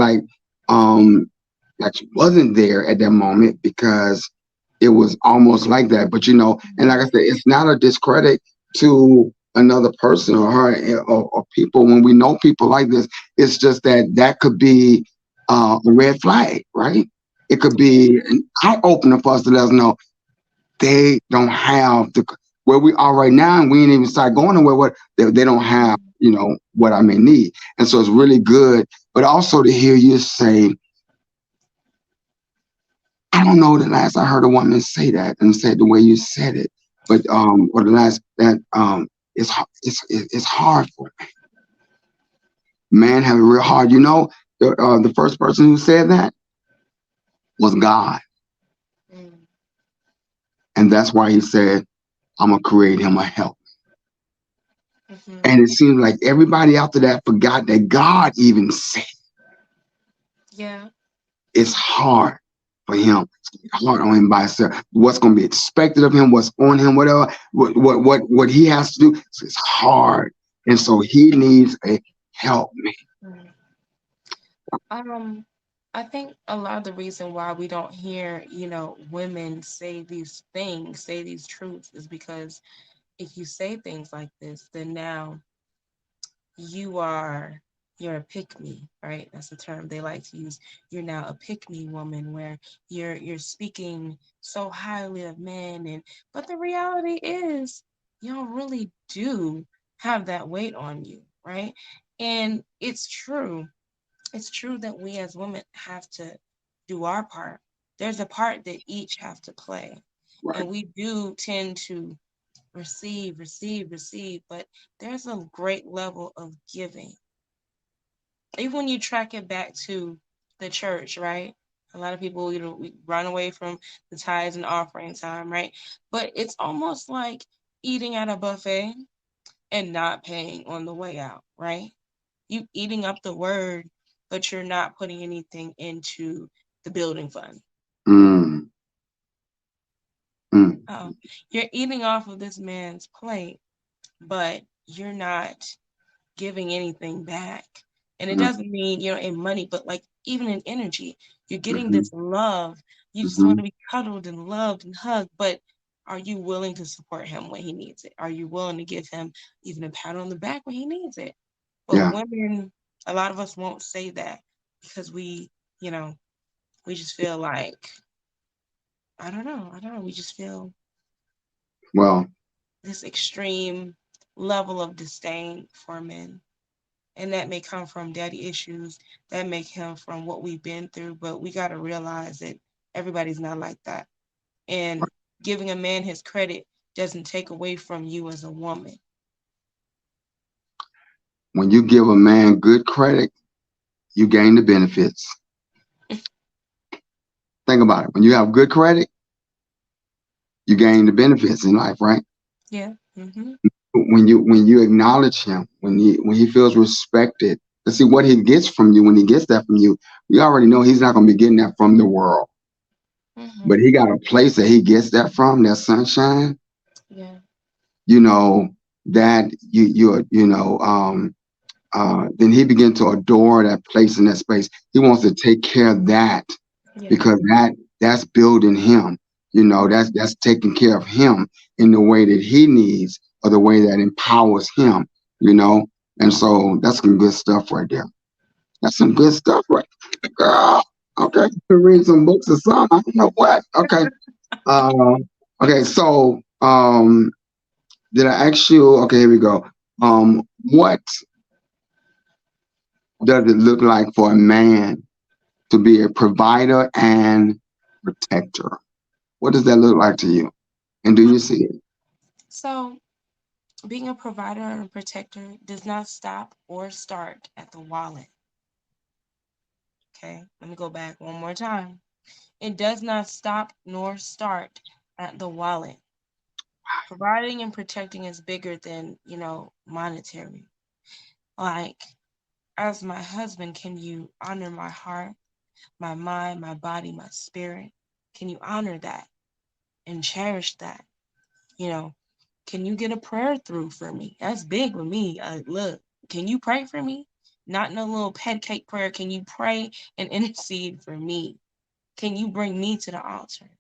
um like she wasn't there at that moment, because it was almost like that. But and like I mm, said, it's not a discredit to another person or her, or people when we know people like this. It's just that that could be a red flag, right? It could yeah. be an eye opener for us to let us know they don't have the where we are right now, and we ain't even start going nowhere. What they don't have, Mm, what I may need, and so it's really good. But also to hear you say, I don't know the last I heard a woman say that and said the way you said it, but or the last that it's hard for man, have it real hard. The first person who said that was God, mm, and that's why He said, "I'm gonna create him a help." mm-hmm. And it seems like everybody after that forgot that God even said Yeah. it's hard for him. It's hard on him by himself. What's going to be expected of him, what's on him, whatever, what he has to do, it's hard. And so he needs a help me. Mm. Um, I think a lot of the reason why we don't hear, women say these things, say these truths, is because if you say things like this, then now you are you're a pick me, right? That's the term they like to use. You're now a pick me woman, where you're speaking so highly of men, and but the reality is y'all really do have that weight on you, right? And it's true that we as women have to do our part. There's a part that each have to play. Right. And we do tend to receive, receive, receive, but there's a great level of giving. Even when you track it back to the church, right? A lot of people, we run away from the tithes and offering time, right? But it's almost like eating at a buffet and not paying on the way out, right? You eating up the word, but you're not putting anything into the building fund. Mm, mm, Oh, you're eating off of this man's plate, but you're not. giving anything back. And it Mm-hmm. doesn't mean, in money, but like even in energy, you're getting Mm-hmm. this love. You just want Mm-hmm. to be cuddled and loved and hugged, but are you willing to support him when he needs it? Are you willing to give him even a pat on the back when he needs it? But Yeah. women, a lot of us won't say that because you know, we just feel like, I don't know, we just feel Well, this extreme level of disdain for men. And that may come from daddy issues, that may come from what we've been through, but we got to realize that everybody's not like that. And giving a man his credit doesn't take away from you as a woman. when you give a man good credit, you gain the benefits. Think about it. When you have good credit, you gain the benefits in life, right? Yeah. Mm-hmm. When you acknowledge him, when he feels respected, to see what he gets from you. When he gets that from you, you already know he's not going to be getting that from the world. But Mm-hmm. he got a place that he gets that from, that sunshine. Yeah. You know that then he began to adore that place and that space. He wants to take care of that Yeah. because that's building him. That's taking care of him in the way that he needs or the way that empowers him. You know, and so that's some good stuff right there. That's some good stuff right there, girl. Okay, you can read some books or something. I don't know what. Okay. Uh, okay. So, did I ask you? Okay, here we go. What does it look like for a man to be a provider and protector? What does that look like to you? And do you see it? So, being a provider and protector does not stop or start at the wallet. Okay, let me go back one more time. It does not stop nor start at the wallet. Providing and protecting is bigger than, monetary. Like, as my husband, can you honor my heart, my mind, my body, my spirit? Can you honor that and cherish that? You know, can you get a prayer through for me? That's big with me. Look, can you pray for me? Not no little pet cake prayer. Can you pray and intercede for me? Can you bring me to the altar?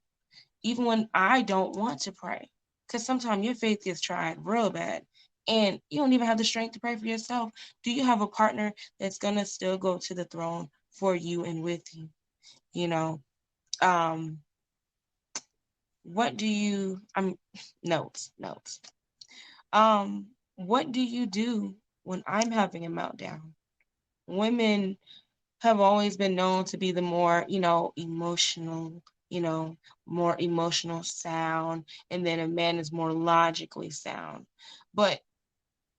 Even when I don't want to pray. Because sometimes your faith gets tried real bad and you don't even have the strength to pray for yourself. Do you have a partner that's going to still go to the throne for you and with you? You know, um, what do you, notes. What do you do when I'm having a meltdown? Women have always been known to be the more, emotional, you know, more emotional sound, and then a man is more logically sound. But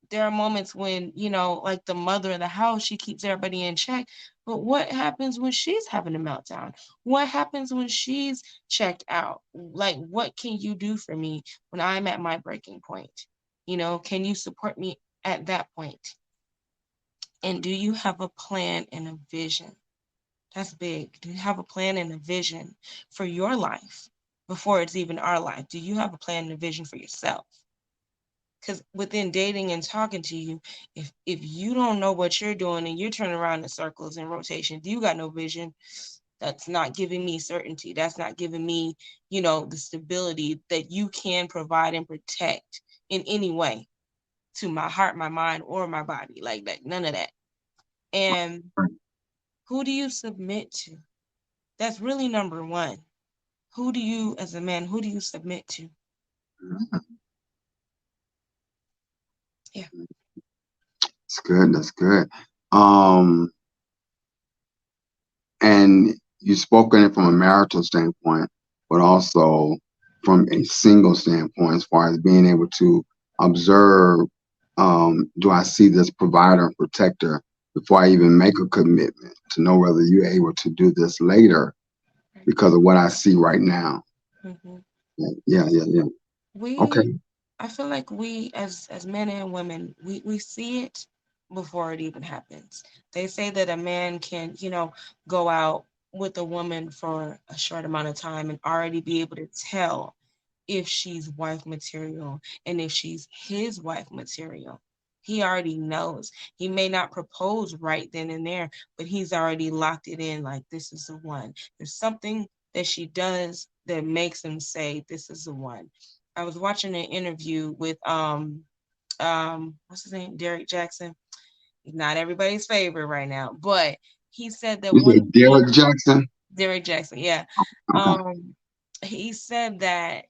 there are moments when, like the mother of the house, she keeps everybody in check. But what happens when she's having a meltdown? What happens when she's checked out? Like, what can you do for me when I'm at my breaking point? Can you support me at that point? And do you have a plan and a vision? That's big. Do you have a plan and a vision for your life before it's even our life? Do you have a plan and a vision for yourself? Because within dating and talking to you, if you don't know what you're doing and you're turning around in circles and rotations, you got no vision. That's not giving me certainty. That's not giving me, the stability that you can provide and protect in any way to my heart, my mind, or my body. Like that, none of that. And who do you submit to? That's really number one. Who do you, as a man, who do you submit to? Yeah. That's good. That's good. Um, and you spoke on it from a marital standpoint, but also from a single standpoint, as far as being able to observe, do I see this provider and protector before I even make a commitment to know whether you're able to do this later because of what I see right now. Hmm. Yeah, yeah, yeah. We, Okay. I feel like we, as men and women, we see it before it even happens. They say that a man can, go out with a woman for a short amount of time and already be able to tell if she's wife material and if she's his wife material. He already knows. He may not propose right then and there, but he's already locked it in like this is the one. There's something that she does that makes him say this is the one. I was watching an interview with what's his name? Derek Jackson. He's not everybody's favorite right now, but he said that You one said of the Derek Jackson. Derek Jackson, yeah. Okay. He said that,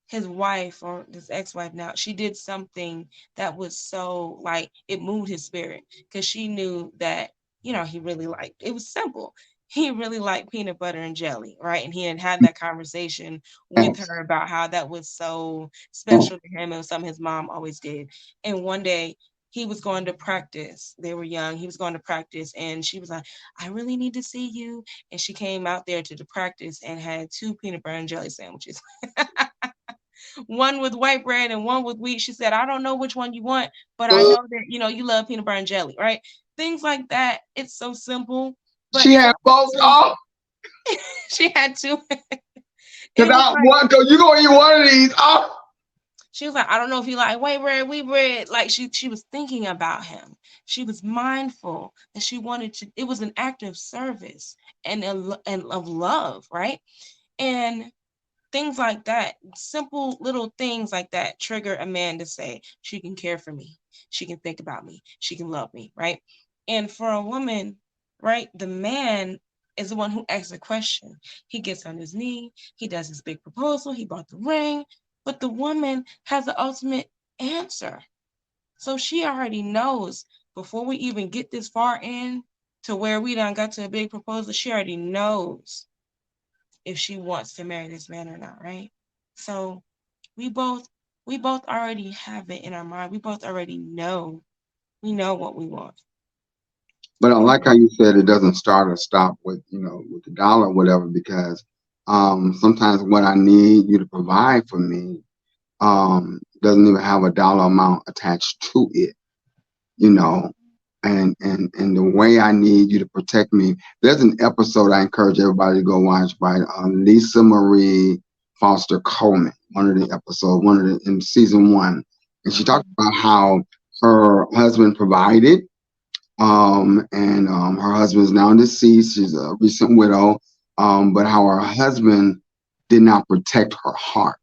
his wife or his ex-wife now, she did something that was so like it moved his spirit because she knew that, he really liked it was simple. He really liked peanut butter and jelly, right? And he had had that conversation with Thanks. her about how that was so special to him. It was something his mom always did. And one day he was going to practice. They were young. He was going to practice, and she was like, "I really need to see you." And she came out there to the practice and had two peanut butter and jelly sandwiches. One with white bread and one with wheat. She said, I don't know which one you want, but I know that, you love peanut butter and jelly, right? Things like that. It's so simple, but She it had both. also, Oh, she had to, cause it was I like, want. Cause you gonna eat one of these. Oh, she was like, I don't know if you like white bread, wheat bread. Like she was thinking about him. She was mindful that she wanted to, it was an act of service and of love, right? And things like that, simple little things like that trigger a man to say, she can care for me. She can think about me. She can love me, right? And for a woman, right, the man is the one who asks the question. He gets on his knee, he does his big proposal, he bought the ring, but the woman has the ultimate answer. So she already knows before we even get this far in to where we done got to a big proposal, she already knows if she wants to marry this man or not, right? So we both we both already have it in our mind. We both already know. We know what we want. but I We like know. how you said it doesn't start or stop with with the dollar or whatever because sometimes what I need you to provide for me doesn't even have a dollar amount attached to it. You know, and the way I need you to protect me. There's an episode I encourage everybody to go watch by Lisa Marie Foster Coleman. One of the episodes, in season one, and she talked Mhm. about how her husband provided, and her husband is now deceased. She's a recent widow, but how her husband did not protect her heart.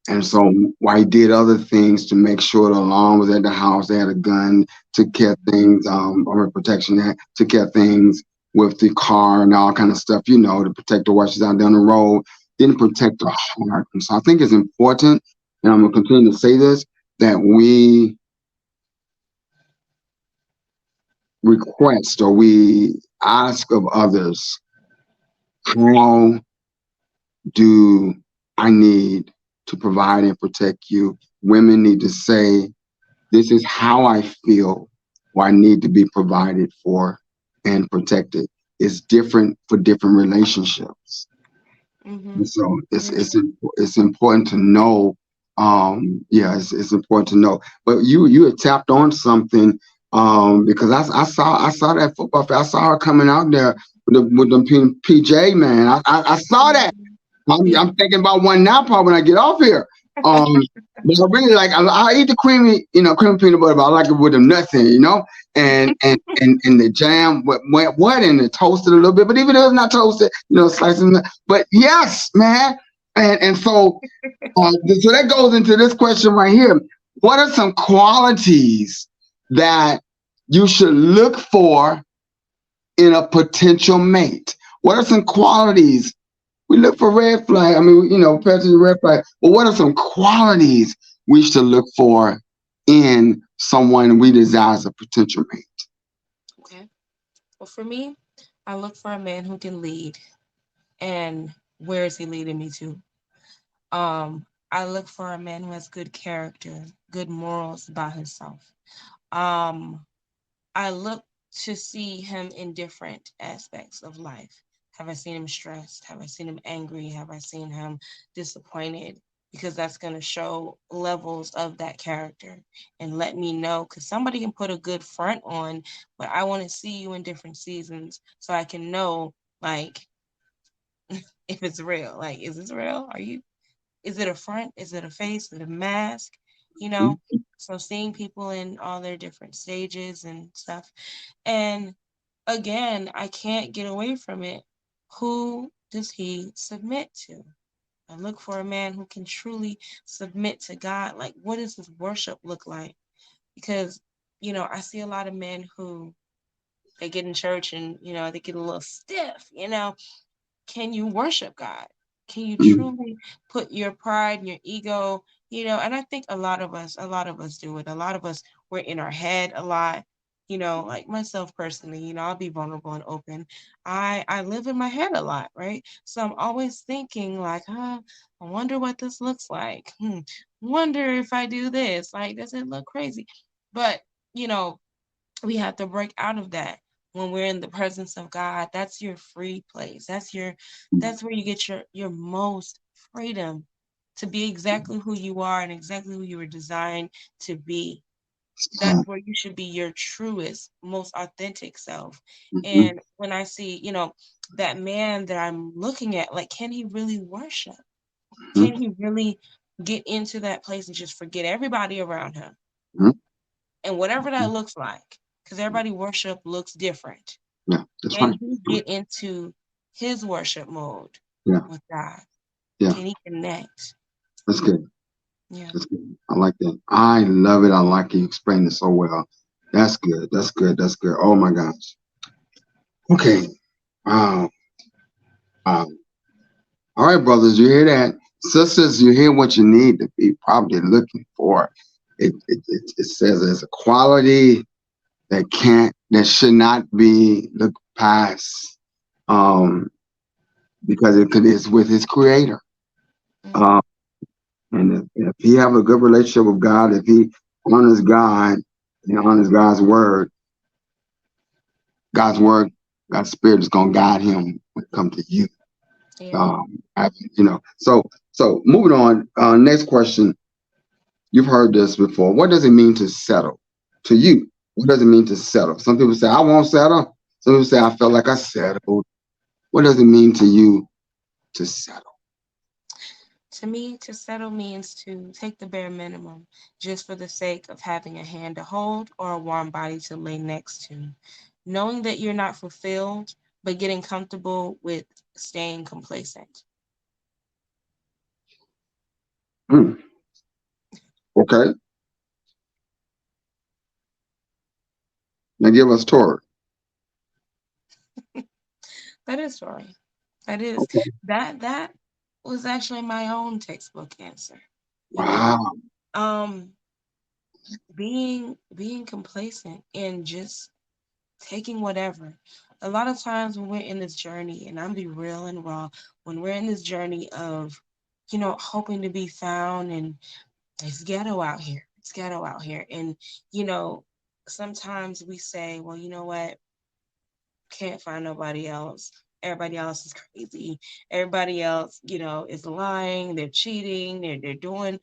And so while he did other things to make sure the alarm was at the house, they had a gun, took care of things, or protection, took care of things with the car and all kind of stuff, to protect the while she's out down the road, didn't protect her heart. And so I think it's important, and I'm gonna continue to say this, that we request or we ask of others, how do I need to provide and protect you? Women need to say, this is how I feel, or I need to be provided for and protected. It's different for different relationships. And Mhm. so Mhm. it's important to know. Yeah, it's important to know. But you had tapped on something because I saw that football. I saw her coming out there with them PJ, man. I saw that. Mhm. I'm Yeah. thinking about one now, probably when I get off here. Um, but I really like. I eat the creamy, creamy peanut butter, but I like it with the nuts in, and the jam. What, and the toasted a little bit, but even if it's not toasted, slicing. But yes, man, and so so that goes into this question right here. What are some qualities that you should look for in a potential mate? What are some qualities we look for red flag? I mean, patches of red flag. But what are some qualities we should look for in someone we desire as a potential mate? Okay. Well, for me, I look for a man who can lead. And where is he leading me to? I look for a man who has good character, good morals about himself. Um, I look to see him in different aspects of life. Have I seen him stressed? Have I seen him angry? Have I seen him disappointed? Because that's going to show levels of that character and let me know. Because somebody can put a good front on, but I want to see you in different seasons so I can know, like, if it's real. Like, is this real? Is it a front? Is it a face? Is it a mask? You know? So seeing people in all their different stages and stuff. And again, I can't get away from it. Who does he submit to? I look for a man who can truly submit to God. Like, what does his worship look like? Because, I see a lot of men who they get in church and, they get a little stiff, can you worship God? Can you Mm, truly put your pride and your ego, and I think a lot of us do it. A lot of us, we're in our head a lot, like myself personally, I'll be vulnerable and open. I live in my head a lot, right? So I'm always thinking like, I wonder what this looks like. Wonder if I do this, like, does it look crazy? But, you know, we have to break out of that when we're in the presence of God. That's your free place. That's where you get your most freedom to be exactly who you are and exactly who you were designed to be. That's where you should be your truest, most authentic self. mhm, And when I see, that man that I'm looking at, like, can he really worship? mhm, Can he really get into that place and just forget everybody around him? mhm. And whatever that looks like, because everybody worship looks different. Yeah, that's Can right. he get into his worship mode Yeah, with God? yeah, Can he connect? that's good. Yeah. That's good. I like that. I love it. I like it. You explained it so well. That's good. That's good. That's good. Oh my gosh. Okay. Wow. Wow. All right, brothers, you hear that? Sisters, you hear what you need to be probably looking for. It says there's a quality that should not be looked past, um, because it's with his creator. Mm, Um, and if he have a good relationship with God, if he honors God and honors God's word, God's spirit is gonna guide him when it comes to you. yeah. So moving on. Next question. You've heard this before. What does it mean to settle? To you, what does it mean to settle? Some people say, I won't settle. Some people say, I felt like I settled. What does it mean to you to settle? To me, to settle means to take the bare minimum just for the sake of having a hand to hold or a warm body to lay next to. Knowing that you're not fulfilled, but getting comfortable with staying complacent. Hmm. Okay. Now give us Tori. That is story. That is Okay. that was actually my own textbook answer. You know, Wow. um, being complacent and just taking whatever. A lot of times when we're in this journey, and I'm be real and raw, when we're in this journey of, hoping to be found, and it's ghetto out here. It's ghetto out here. And, you know, sometimes we say, well, you know what? Can't find nobody else. Everybody else is crazy. Everybody else, is lying. They're cheating. They're doing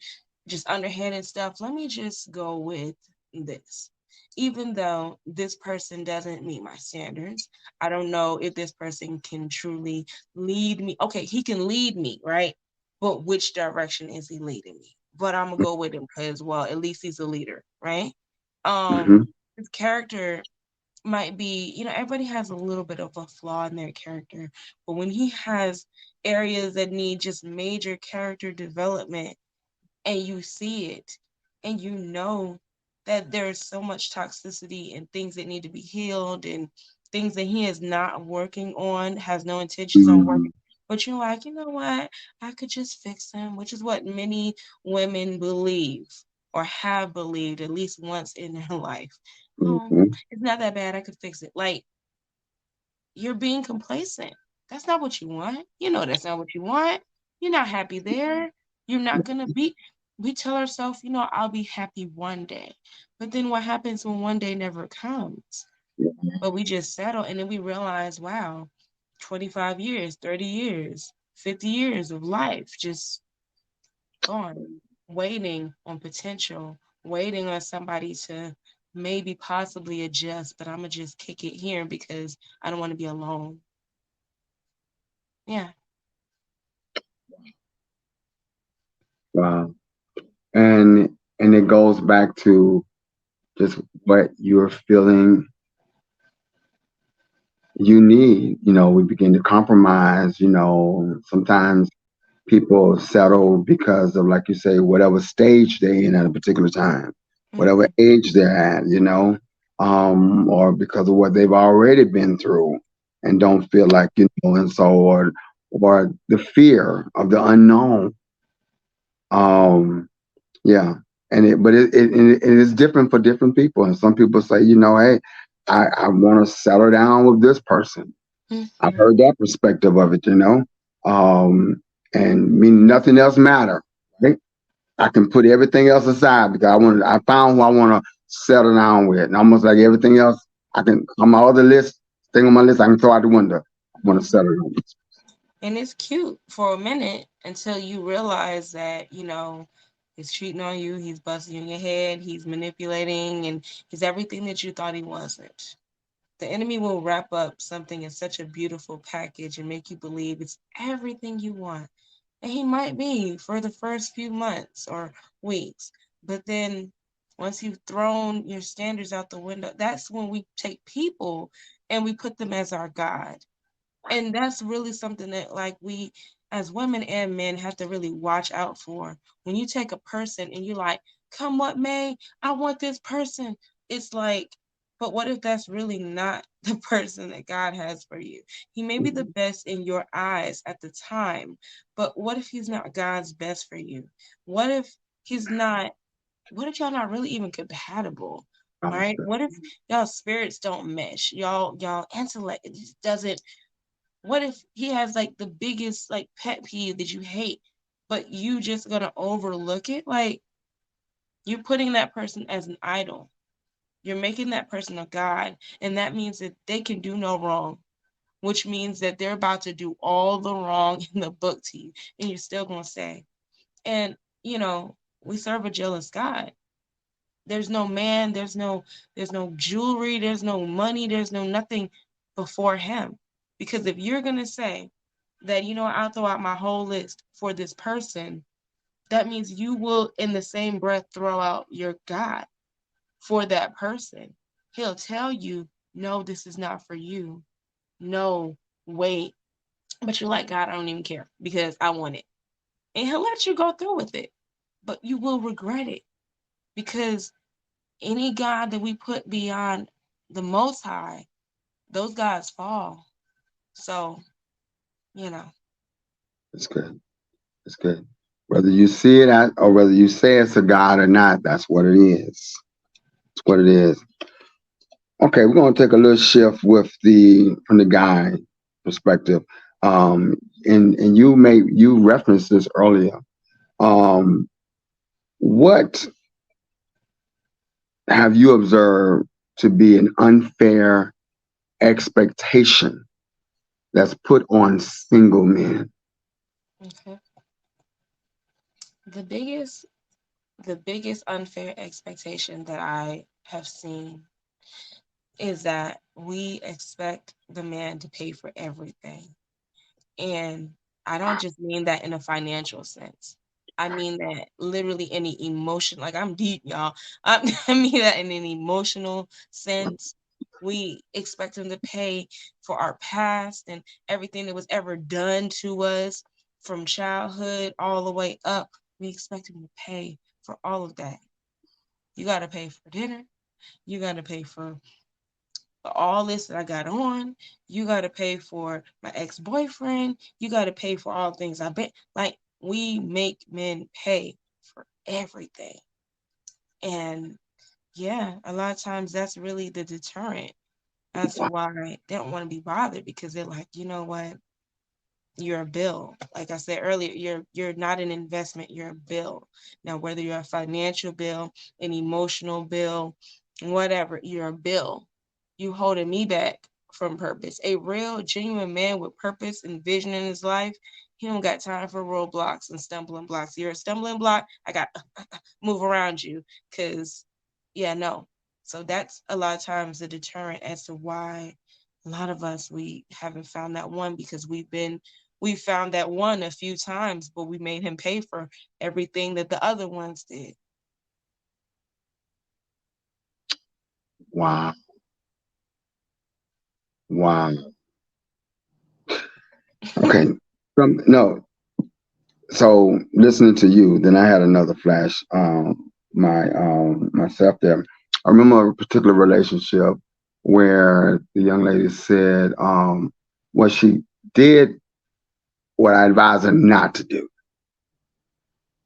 just underhanded stuff. Let me just go with this. Even though this person doesn't meet my standards, I don't know if this person can truly lead me. Okay, he can lead me, right? But which direction is he leading me? But I'm gonna go with him because, well, at least he's a leader, right? Hmm. His character might be, everybody has a little bit of a flaw in their character, but when he has areas that need just major character development, and you see it, and you know that there's so much toxicity and things that need to be healed and things that he is not working on, has no intentions on Hmm. working, but you're like, you know what, I could just fix him, which is what many women believe or have believed at least once in their life. Oh, Hmm. it's not that bad, I could fix it. Like, you're being complacent. That's not what you want. You know that's not what you want. You're not happy there. You're not gonna be. We tell ourselves, I'll be happy one day. But then what happens when one day never comes? But we just settle and then we realize, wow, 25 years, 30 years, 50 years of life just gone, waiting on potential, waiting on somebody to maybe possibly adjust, but I'm gonna just kick it here because I don't want to be alone. Yeah. Wow. And And it goes back to just what you're feeling you need. We begin to compromise. Sometimes people settle because of, like you say, whatever stage they're in at a particular time, whatever Mm-hmm. age they're at, or because of what they've already been through and don't feel like, and so, or the fear of the unknown. Um, yeah. But it is different for different people. And some people say, hey, I want to settle down with this person. I've Mm-hmm. heard that perspective of it, um, and mean nothing else matter, right? I can put everything else aside because I found who I want to settle down with, and almost like everything else, I can on my other list, thing on my list, I can throw out the window. I want to settle down with. And it's cute for a minute until you realize that, he's cheating on you, he's busting you in your head, he's manipulating, and he's everything that you thought he wasn't. The enemy will wrap up something in such a beautiful package and make you believe it's everything you want. And he might be for the first few months or weeks. But then once you've thrown your standards out the window, that's when we take people and we put them as our God. And that's really something that, like, we as women and men have to really watch out for. When you take a person and you like, come what may, I want this person. It's like, but what if that's really not the person that God has for you? He may be the best in your eyes at the time, but what if he's not God's best for you? What if he's not, what if y'all not really even compatible? Right? What if y'all spirits don't mesh? Y'all intellect, it just doesn't. What if he has like the biggest like pet peeve that you hate, but you just gonna overlook it? Like, you're putting that person as an idol. You're making that person a god, and that means that they can do no wrong, which means that they're about to do all the wrong in the book to you, and you're still gonna say. And you know, we serve a jealous God. There's no man, there's no jewelry, there's no money, there's no nothing before him. Because if you're gonna say that, I'll throw out my whole list for this person, that means you will in the same breath throw out your God for that person. He'll tell you, no, this is not for you. No, wait. But you're like, God, I don't even care because I want it. And he'll let you go through with it. But you will regret it because any God that we put beyond the Most High, those gods fall. So, you know, It's good. It's good. Whether you see it or whether you say it's a God or not, that's what it is. It's what it is. Okay, we're gonna take a little shift with the from the guy perspective. And you referenced this earlier. Um, what have you observed to be an unfair expectation that's put on single men? okay. The biggest, the biggest unfair expectation that I have seen is that we expect the man to pay for everything. And I don't just mean that in a financial sense. I mean that literally any emotion. Like, I'm deep, y'all. I mean that in an emotional sense. We expect him to pay for our past and everything that was ever done to us from childhood all the way up. We expect him to pay for all of that. You got to pay for dinner. You got to pay for all this that I got on. You got to pay for my ex boyfriend. You got to pay for all things I bet. Like, we make men pay for everything. And yeah, a lot of times that's really the deterrent as to why they don't want to be bothered because they're like, you know what? You're a bill. Like I said earlier, you're not an investment, you're a bill. Now, whether you're a financial bill, an emotional bill, whatever, you're a bill. You holding me back from purpose. A real, genuine man with purpose and vision in his life, he don't got time for roadblocks and stumbling blocks. You're a stumbling block, I got move around you because, yeah, no. So that's a lot of times the deterrent as to why a lot of us, we haven't found that one because we found that one a few times, but we made him pay for everything that the other ones did. Wow. Wow. Okay. No. So listening to you, then I had another flash. Myself there. I remember a particular relationship where the young lady said, what she did, what I advised her not to do.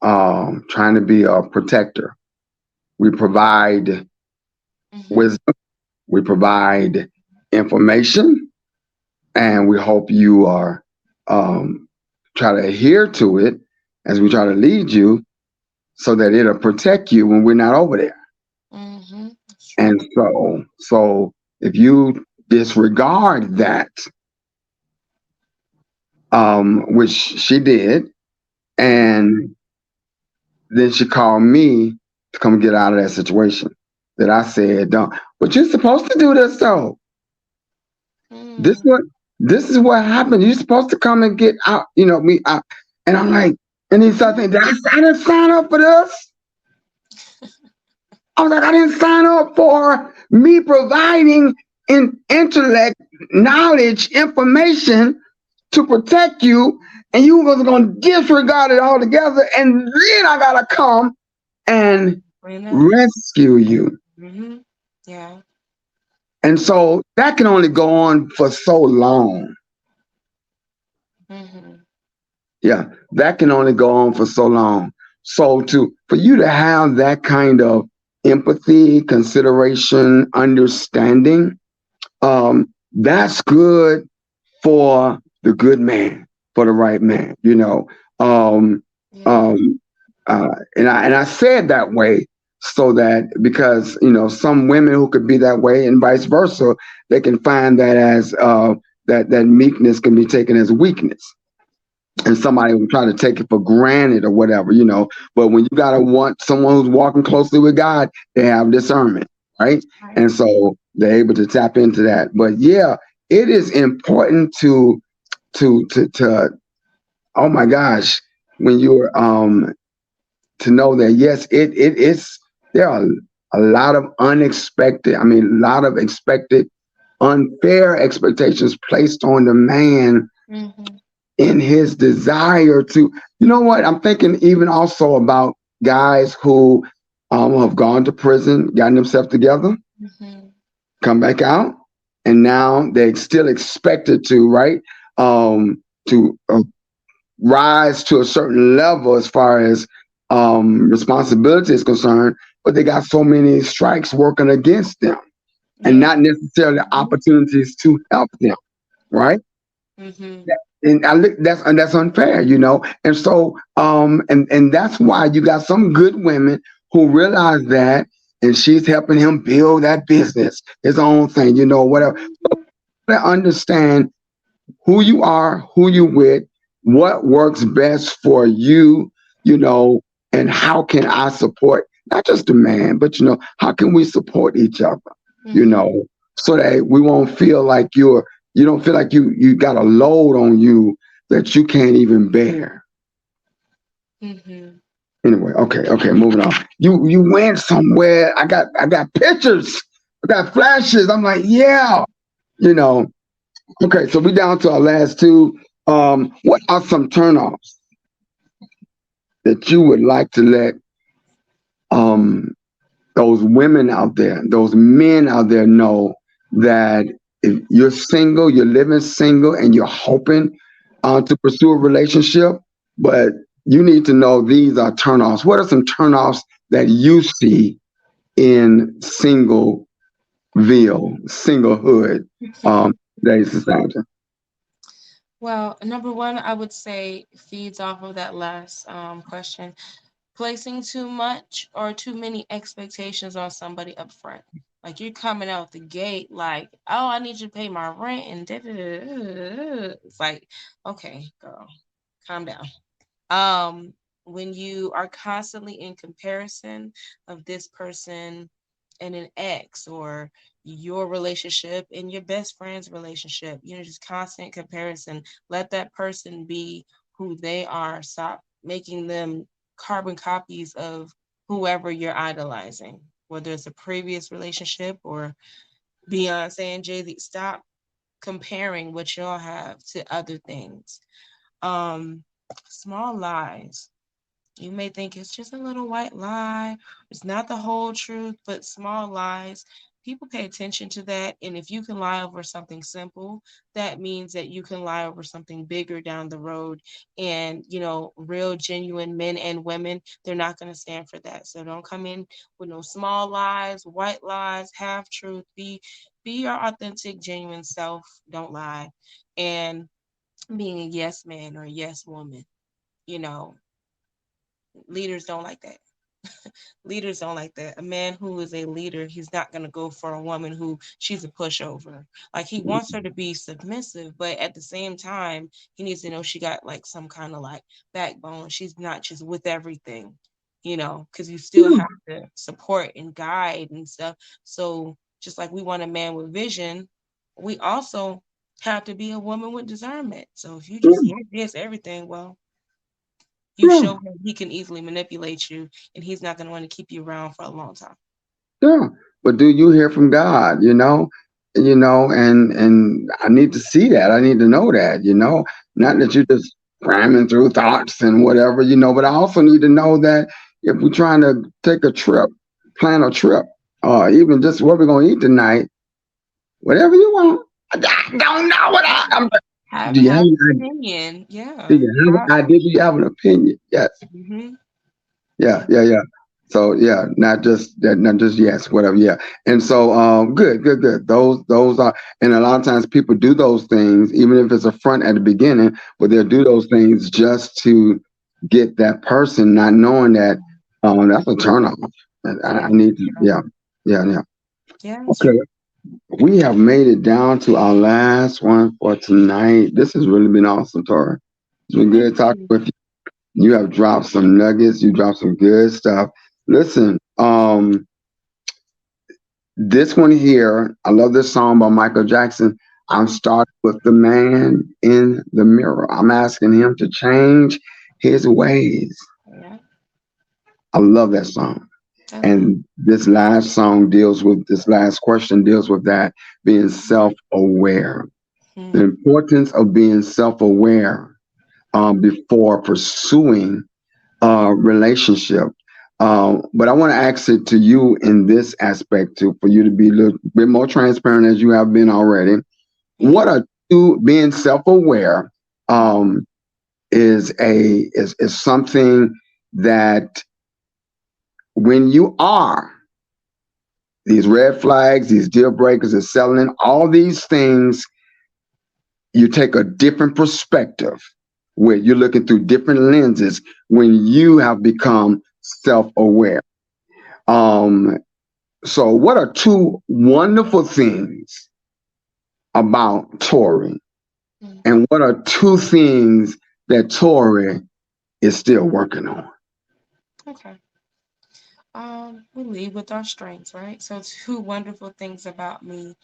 Trying to be a protector. We provide Mm-hmm. wisdom. We provide information, and we hope you are um, try to adhere to it as we try to lead you so that it'll protect you when we're not over there. Mm-hmm. That's And true. so if you disregard that, which she did, and then she called me to come get out of that situation that I said, don't. But you're supposed to do this though. This Mm. what this is what happened. You're supposed to come and get out, me out. And I'm like, and he started thinking, I didn't sign up for this. I was like, I didn't sign up for me providing intellect, knowledge, information to protect you, and you was gonna disregard it altogether, and then I gotta come and Rena. rescue you. Mm-hmm. Yeah. And so that can only go on for so long. Mm-hmm. Yeah, that can only go on for so long. So to for you to have that kind of empathy, consideration, understanding, that's good for the good man, for the right man, Um, Yeah. um, and I said that way so that because some women who could be that way and vice versa, they can find that as that meekness can be taken as weakness, and Mm-hmm. somebody will try to take it for granted or whatever. But when you gotta want someone who's walking closely with God, they have discernment, right? Right. And so they're able to tap into that. But yeah, it is important to oh my gosh, when you're to know that yes, it's there are a lot of unexpected, I mean, a lot of expected unfair expectations placed on the man Mm-hmm. in his desire to, what I'm thinking, even also about guys who have gone to prison, gotten themselves together, Mm-hmm. come back out, and now they're still expected to, right, to rise to a certain level as far as responsibility is concerned, but they got so many strikes working against them and Yeah. not necessarily Mm-hmm. opportunities to help them, right? Mm-hmm. And I look that's unfair, And so and that's why you got some good women who realize that, and she's helping him build that business, his own thing, whatever. To understand who you are, who you with, what works best for you, and how can I support not just the man, but how can we support each other, you Mm-hmm. know, so that we won't feel like you don't feel like you got a load on you that you can't even bear. Mm-hmm. Anyway, okay, moving on. You went somewhere. I got pictures. I got flashes. I'm like, yeah, you know. Okay, so we down to our last two. What are some turnoffs that you would like to let um those women out there, those men out there know that if you're single, you're living single, and you're hoping to pursue a relationship, but you need to know these are turnoffs. What are some turnoffs that you see in singlehood, today's society? Well, number one, I would say feeds off of that last question. Placing too much or too many expectations on somebody up front. Like you're coming out the gate like, oh, I need you to pay my rent and da da da. It's like, okay, girl, calm down. Um, when you are constantly in comparison of this person and an ex or your relationship and your best friend's relationship, just constant comparison. Let that person be who they are. Stop making them carbon copies of whoever you're idolizing. whether it's a previous relationship or Beyonce and Jay-Z. Stop comparing what y'all have to other things. Um, Small lies. You may think it's just a little white lie. It's not the whole truth, but small lies. People pay attention to that. And if you can lie over something simple, that means that you can lie over something bigger down the road. And, real, genuine men and women, they're not going to stand for that. So don't come in with no small lies, white lies, half truth. Be your authentic, genuine self. Don't lie. And being a yes man or a yes woman, you know, leaders don't like that. Leaders don't like that. A man who is a leader, he's not going to go for a woman who she's a pushover. Like he wants her to be submissive, but at the same time, he needs to know she got like some kind of like backbone. She's not just with everything, because you still Yeah, have to support and guide and stuff. So just like we want a man with vision, we also have to be a woman with discernment. So if you just yes everything, well, you yeah, show him he can easily manipulate you and he's not going to want to keep you around for a long time. yeah. But do you hear from God? And I need to see that. I need to know that. Not that you're just cramming through thoughts and whatever. But I also need to know that if we're trying to take a trip, plan a trip, or even just what we're gonna eat tonight, whatever you want. I don't know what I'm. have Do you have have an an idea? opinion. Do Yeah. you have an idea? Do you have an opinion? Yes. Mm-hmm. Yeah, Yeah. yeah, yeah. So yeah, not just that, not just yes, whatever. Yeah, and so good, good, good. Those are, and a lot of times people do those things, even if it's a front at the beginning, but they'll do those things just to get that person, not knowing that that's a turnoff. And I Yeah. need to, True. yeah, yeah, yeah. Yeah, it's Okay, true. we have made it down to our last one for tonight. This has really been awesome, Tori. It's been Thank good talking you. with you. You have dropped some nuggets. You dropped some good stuff. Listen, this one here, I love this song by Michael Jackson. I'm starting with the man in the mirror. I'm asking him to change his ways. Yeah. I love that song. That's good. And this last question deals with that, being self aware. The Hmm. importance of being self aware before pursuing relationship. But I want to ask it to you in this aspect too, for you to be a little bit more transparent as you have been already. Hmm. What are you being self-aware um, is something that when you are these red flags, these deal breakers, is selling all these things, you take a different perspective where you're looking through different lenses when you have become self-aware. Um, so what are two wonderful things about Tori? Hmm. And what are two things that Tori is still working on? Okay. We lead with our strengths, right? So two wonderful things about me.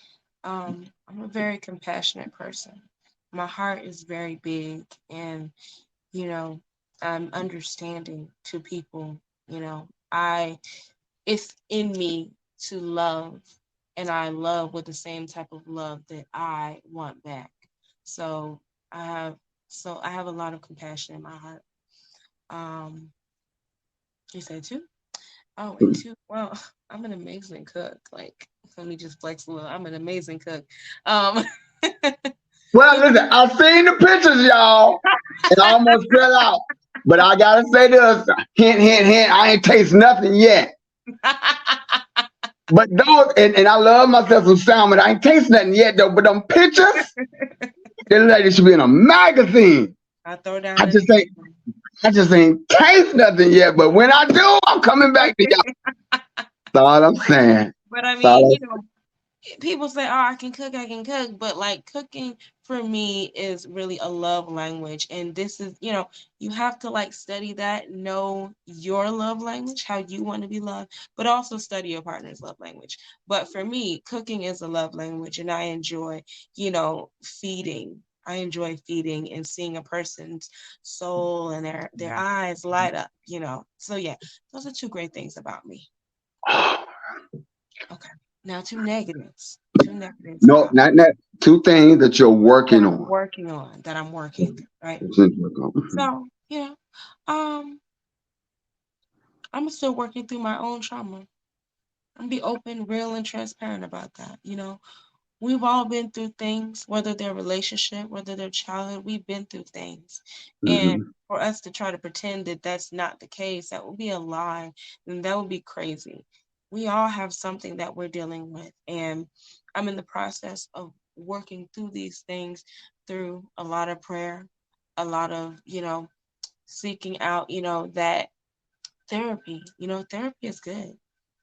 I'm a very compassionate person. My heart is very big and you know, I'm understanding to people, I it's in me to love and I love with the same type of love that I want back. So I have I have a lot of compassion in my heart. Um you said two? Oh, and two, well, I'm an amazing cook. Like, let me just flex a little. I'm an amazing cook. Um Well, listen, I've seen the pictures, y'all, and I almost fell out. But I gotta say this: hint, hint, hint. I ain't taste nothing yet. But those, and I love myself some salmon. I ain't taste nothing yet though. But them pictures, this lady should be in a magazine. I throw I down just ain't, anything. I just ain't taste nothing yet. But when I do, I'm coming back to y'all. That's all I'm saying. But I That's all mean, I'm people say, "Oh, I can cook," but like cooking for me is really a love language, and this is, you have to like study that, know your love language, how you want to be loved, but also study your partner's love language. But for me, cooking is a love language, and I enjoy, feeding. I enjoy feeding and seeing a person's soul and their eyes light up. So yeah, those are two great things about me. saying. Okay. Now two negatives. Two negatives No, not that. Two things that you're that working I'm on. working on, that I'm working through, right? Mhm. So, um, I'm still working through my own trauma. I'm be open, real, and transparent about that. We've all been through things, whether they're relationship, whether they're childhood, we've been through things. And Mhm. for us to try to pretend that that's not the case, that would be a lie, and that would be crazy. We all have something that we're dealing with. And I'm in the process of working through these things through a lot of prayer, a lot of, seeking out, that therapy. Therapy is good. Therapy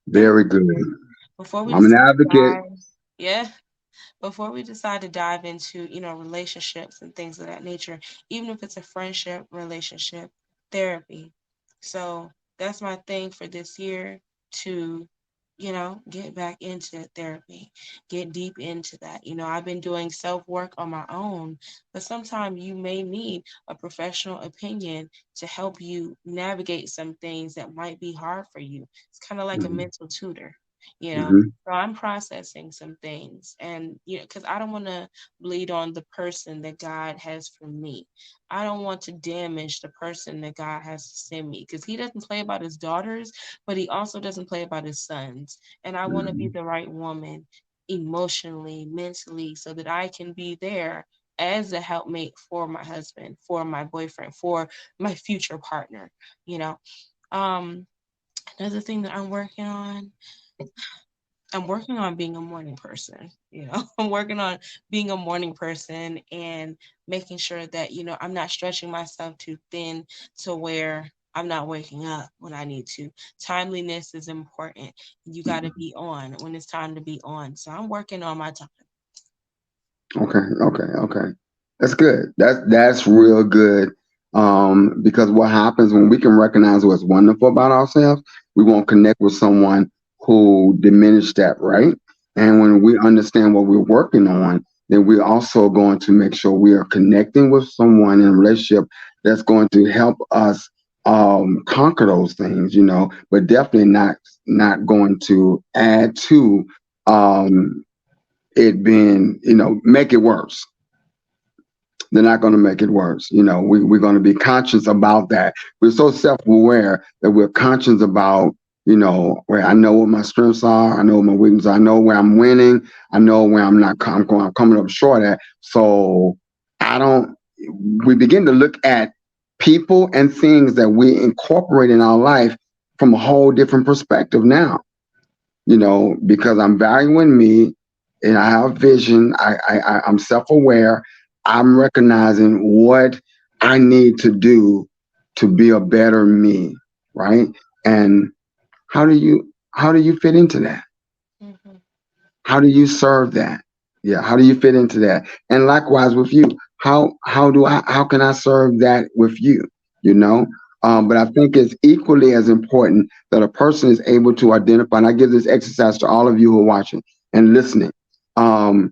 Very good. is good. Before we I'm an decide to advocate. dive, yeah, before we decide to dive into, relationships and things of that nature, even if it's a friendship relationship, therapy. So that's my thing for this year to, get back into therapy, get deep into that. I've been doing self work on my own, but sometimes you may need a professional opinion to help you navigate some things that might be hard for you. It's kind of like a Mhm. mental tutor, you know. Mhm. So I'm processing some things, and because I don't want to bleed on the person that God has for me. I don't want to damage the person that God has to send me, because He doesn't play about His daughters, but He also doesn't play about His sons. And I want to be Mhm. the right woman, emotionally, mentally, so that I can be there as a helpmate for my husband, for my boyfriend, for my future partner. You know, um, another thing that I'm working on being a morning person. I'm working on being a morning person and making sure that, I'm not stretching myself too thin to where I'm not waking up when I need to. Timeliness is important. You got to be on when it's time to be on. So I'm working on my time. Okay, okay. That's good. That's real good. Because what happens when we can recognize what's wonderful about ourselves, we won't connect with someone who diminished that, right? And when we understand what we're working on, then we're also going to make sure we are connecting with someone in a relationship that's going to help us conquer those things, but definitely not going to add to um it being, make it worse. They're not going to make it worse. We're going to be conscious about that. We're so self-aware that we're conscious about, where I know what my strengths are, I know what my weaknesses are, I know where I'm winning, I know where I'm not, I'm coming up short at. So I don't. We begin to look at people and things that we incorporate in our life from a whole different perspective now, because I'm valuing me and I have vision. I'm self aware. I'm recognizing what I need to do to be a better me, right? And how do you fit into that? Hmm. How do you serve that? Yeah, how do you fit into that? And likewise with you, how can I serve that with you? You know? But I think it's equally as important that a person is able to identify, and I give this exercise to all of you who are watching and listening. Um,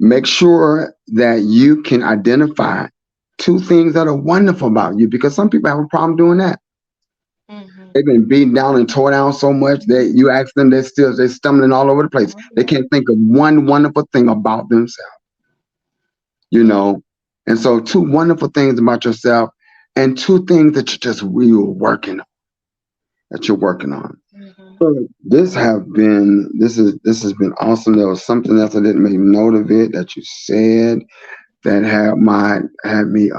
Make sure that you can identify two things that are wonderful about you, because some people have a problem doing that. Hmm. They've been beaten down and tore down so much that you ask them, they're stumbling all over the place. Oh, They yeah. can't think of one wonderful thing about themselves, you Mm-hmm. know. And so, two wonderful things about yourself, and two things that you're just real working on, that you're working on. So this has been awesome. There was something else I didn't make note of it that you said that had me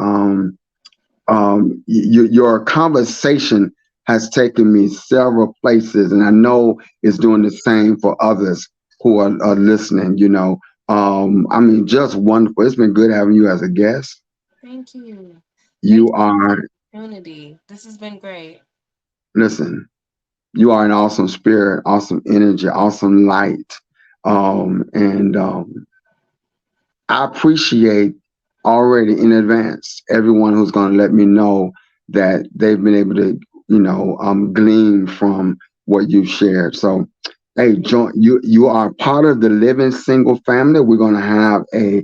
your conversation has taken me several places, and I know it's doing the same for others who are listening. I mean, just wonderful. It's been good having you as a guest. Thank you. Thank You you for are, the opportunity. This has been great. listen, you are an awesome spirit, awesome energy, awesome light. And I appreciate already in advance everyone who's going to let me know that they've been able to, glean from what you shared. So, hey, join you are part of the Living Single family. We're going to have a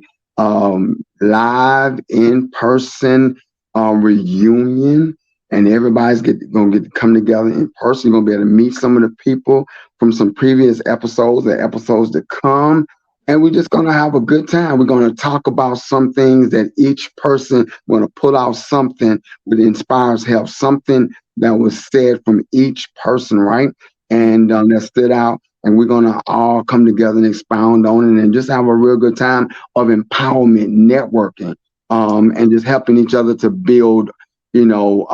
live in person reunion and everybody's gonna get to come together in person. You're gonna be able to meet some of the people from some previous episodes, the episodes to come, and we're just gonna have a good time. We're gonna talk about some things that each person gonna pull out something that inspires help, something that was said from each person, right? And that stood out. And we're gonna all come together and expound on it, and just have a real good time of empowerment, networking, and just helping each other to build, you know,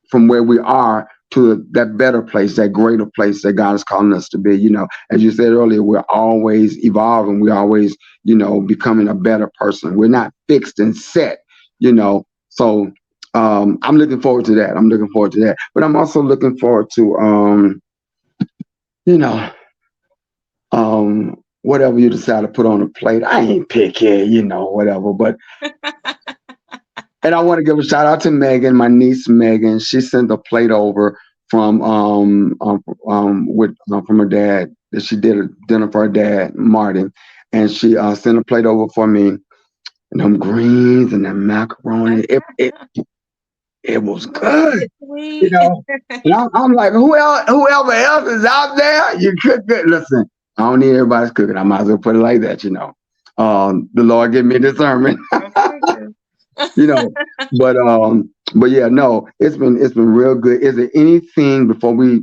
from where we are to that better place, that greater place that God is calling us to be. You know, as you said earlier, we're always evolving. We're always, becoming a better person. We're not fixed and set, you know. So I'm looking forward to that. I'm looking forward to that. But I'm also looking forward to, you know, whatever you decide to put on the plate. I ain't picky, whatever. But and I want to give a shout out to Megan, my niece Megan. She sent a plate over from with from her dad, that she did a dinner for her dad, Martin, and she sent a plate over for me. And them greens and that macaroni, it was good, you Sweet. know. And I'm like, whoever else is out there, you cook good. Listen, I don't need everybody's cooking. I might as well put it like that, you know. The Lord give me discernment. Okay. you know. But yeah, no, it's been real good. Is there anything before we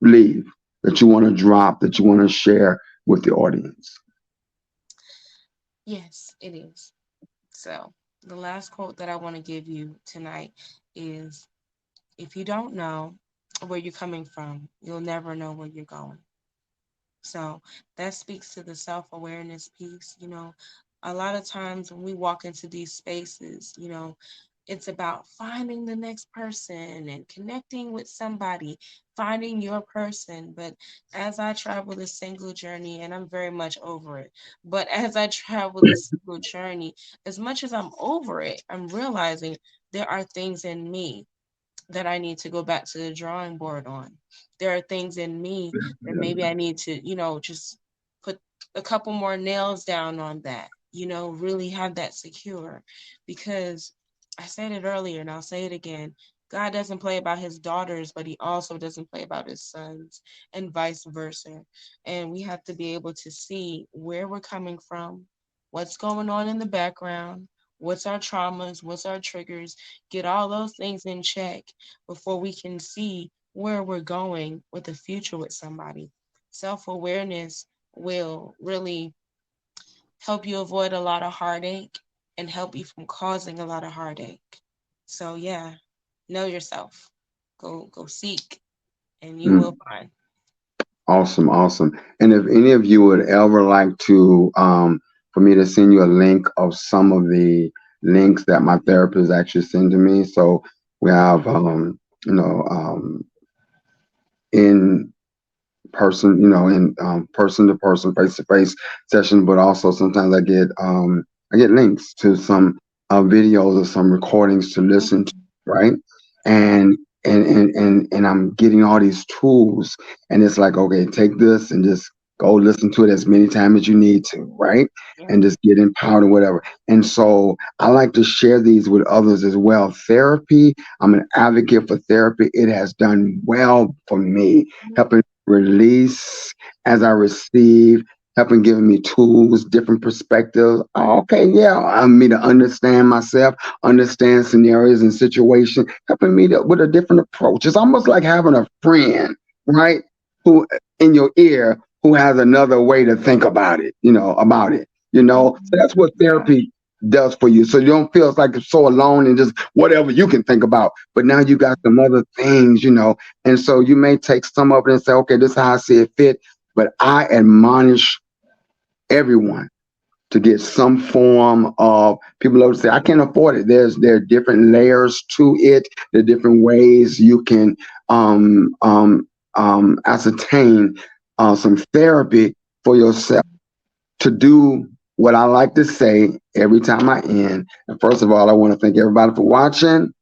leave that you want to drop, that you want to share with the audience? Yes, it is. So, the last quote that I want to give you tonight is, if you don't know where you're coming from, you'll never know where you're going. So that speaks to the self awareness piece. A lot of times when we walk into these spaces, it's about finding the next person and connecting with somebody, finding your person. But as I travel this single journey, and I'm very much over it, but as I travel this single journey, as much as I'm over it, I'm realizing there are things in me that I need to go back to the drawing board on. There are things in me that maybe I need to, just put a couple more nails down on that, really have that secure. Because I said it earlier and I'll say it again. God doesn't play about his daughters, but he also doesn't play about his sons, and vice versa. And we have to be able to see where we're coming from, what's going on in the background, what's our traumas, what's our triggers, get all those things in check before we can see where we're going with the future with somebody. Self awareness will really help you avoid a lot of heartache and help you from causing a lot of heartache. So yeah, know yourself. Go seek and you will Mm, find. awesome, awesome. And if any of you would ever like to, for me to send you a link of some of the links that my therapist actually sent to me, so we have, in person, in person to person, face to face sessions, but also sometimes I get links to some videos or some recordings to listen to, right? And and I'm getting all these tools, and it's like, okay, take this and just go listen to it as many times as you need to, right? Yeah. And just get empowered or whatever. And so I like to share these with others as well. Therapy, I'm an advocate for therapy. It has done well for me, helping release as I receive, helping giving me tools, different perspectives. Okay, yeah, I me to understand myself, understand scenarios and situations, helping me with a different approach. It's almost like having a friend, right? Who in your ear who has another way to think about it, about it. So that's what Yeah. therapy does for you. So you don't feel like it's so alone and just whatever you can think about. But now you got some other things, and so you may take some of it and say, okay, this is how I see it fit. But I admonish everyone to get some form of, people always say, I can't afford it. There are different layers to it. There are different ways you can ascertain some therapy for yourself to do what I like to say every time I end. And first of all, I want to thank everybody for watching.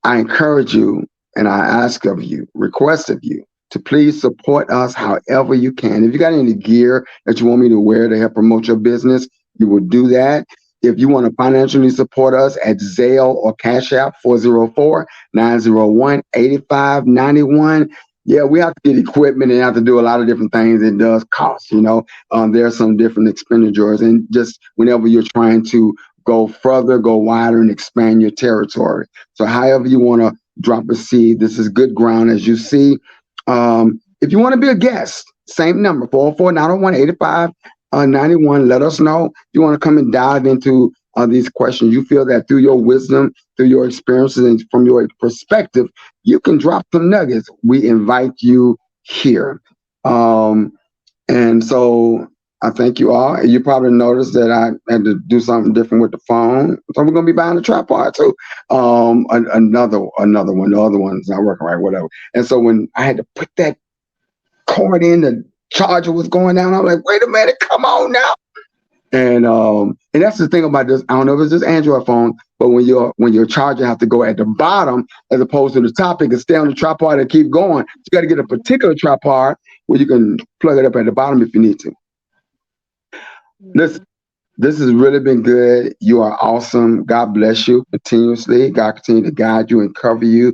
I encourage you and I ask of you, request of you, to please support us however you can. If you got any gear that you want me to wear to help promote your business, you will do that. If you want to financially support us at Zelle or Cash App, 404-901-8591. Yeah, we have to get equipment and have to do a lot of different things. It does cost, you know. There are some different expenditures, and just whenever you're trying to go further, go wider, and expand your territory. So, however you want to drop a seed, this is good ground, as you see. If you want to be a guest, same number, 404-901-8591. Let us know if you want to come and dive into these questions. You feel that through your wisdom, through your experiences, and from your perspective, you can drop some nuggets. We invite you here. And so I thank you all. You probably noticed that I had to do something different with the phone. So we're gonna be buying a tripod too. Another one. The other one's not working right, whatever. And so when I had to put that cord in, the charger was going down. I'm like, wait a minute, come on now. And that's the thing about this. I don't know if it's this Android phone, but when your charger have to go at the bottom as opposed to the top, it can stay on the tripod and keep going. You got to get a particular tripod where you can plug it up at the bottom if you need to. This Mhm. this has really been good. You are awesome. God bless you continuously. God continue to guide you and cover you,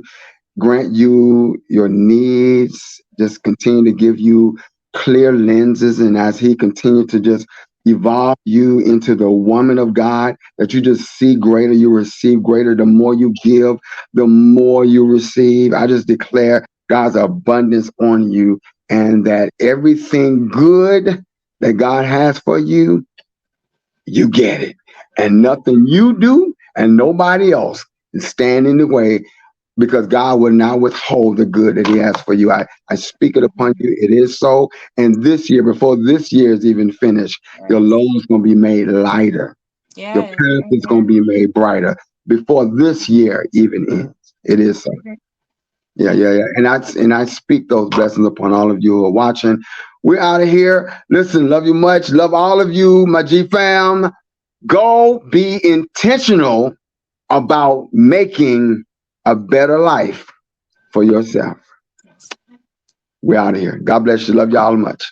grant you your needs, just continue to give you clear lenses. And as He continue to just evolve you into the woman of God, that you just see greater, you receive greater. The more you give, the more you receive. I just declare God's abundance on you, and that everything good that God has for you, you get it. And nothing you do and nobody else can stand in the way, because God will not withhold the good that He has for you. I speak it upon Mhm. you. It is so. And this year, before this year is even finished, your Yes. load is going to be made lighter. Your Yes. path is going to Amen. be made brighter before this year even ends. It is so. Mhm. Yeah, yeah, yeah. And I speak those blessings upon all of you who are watching. We're out of here. Listen, love you much. Love all of you, my G fam. Go be intentional about making a better life for yourself. Yes. We're out of here. God bless you. Love y'all much.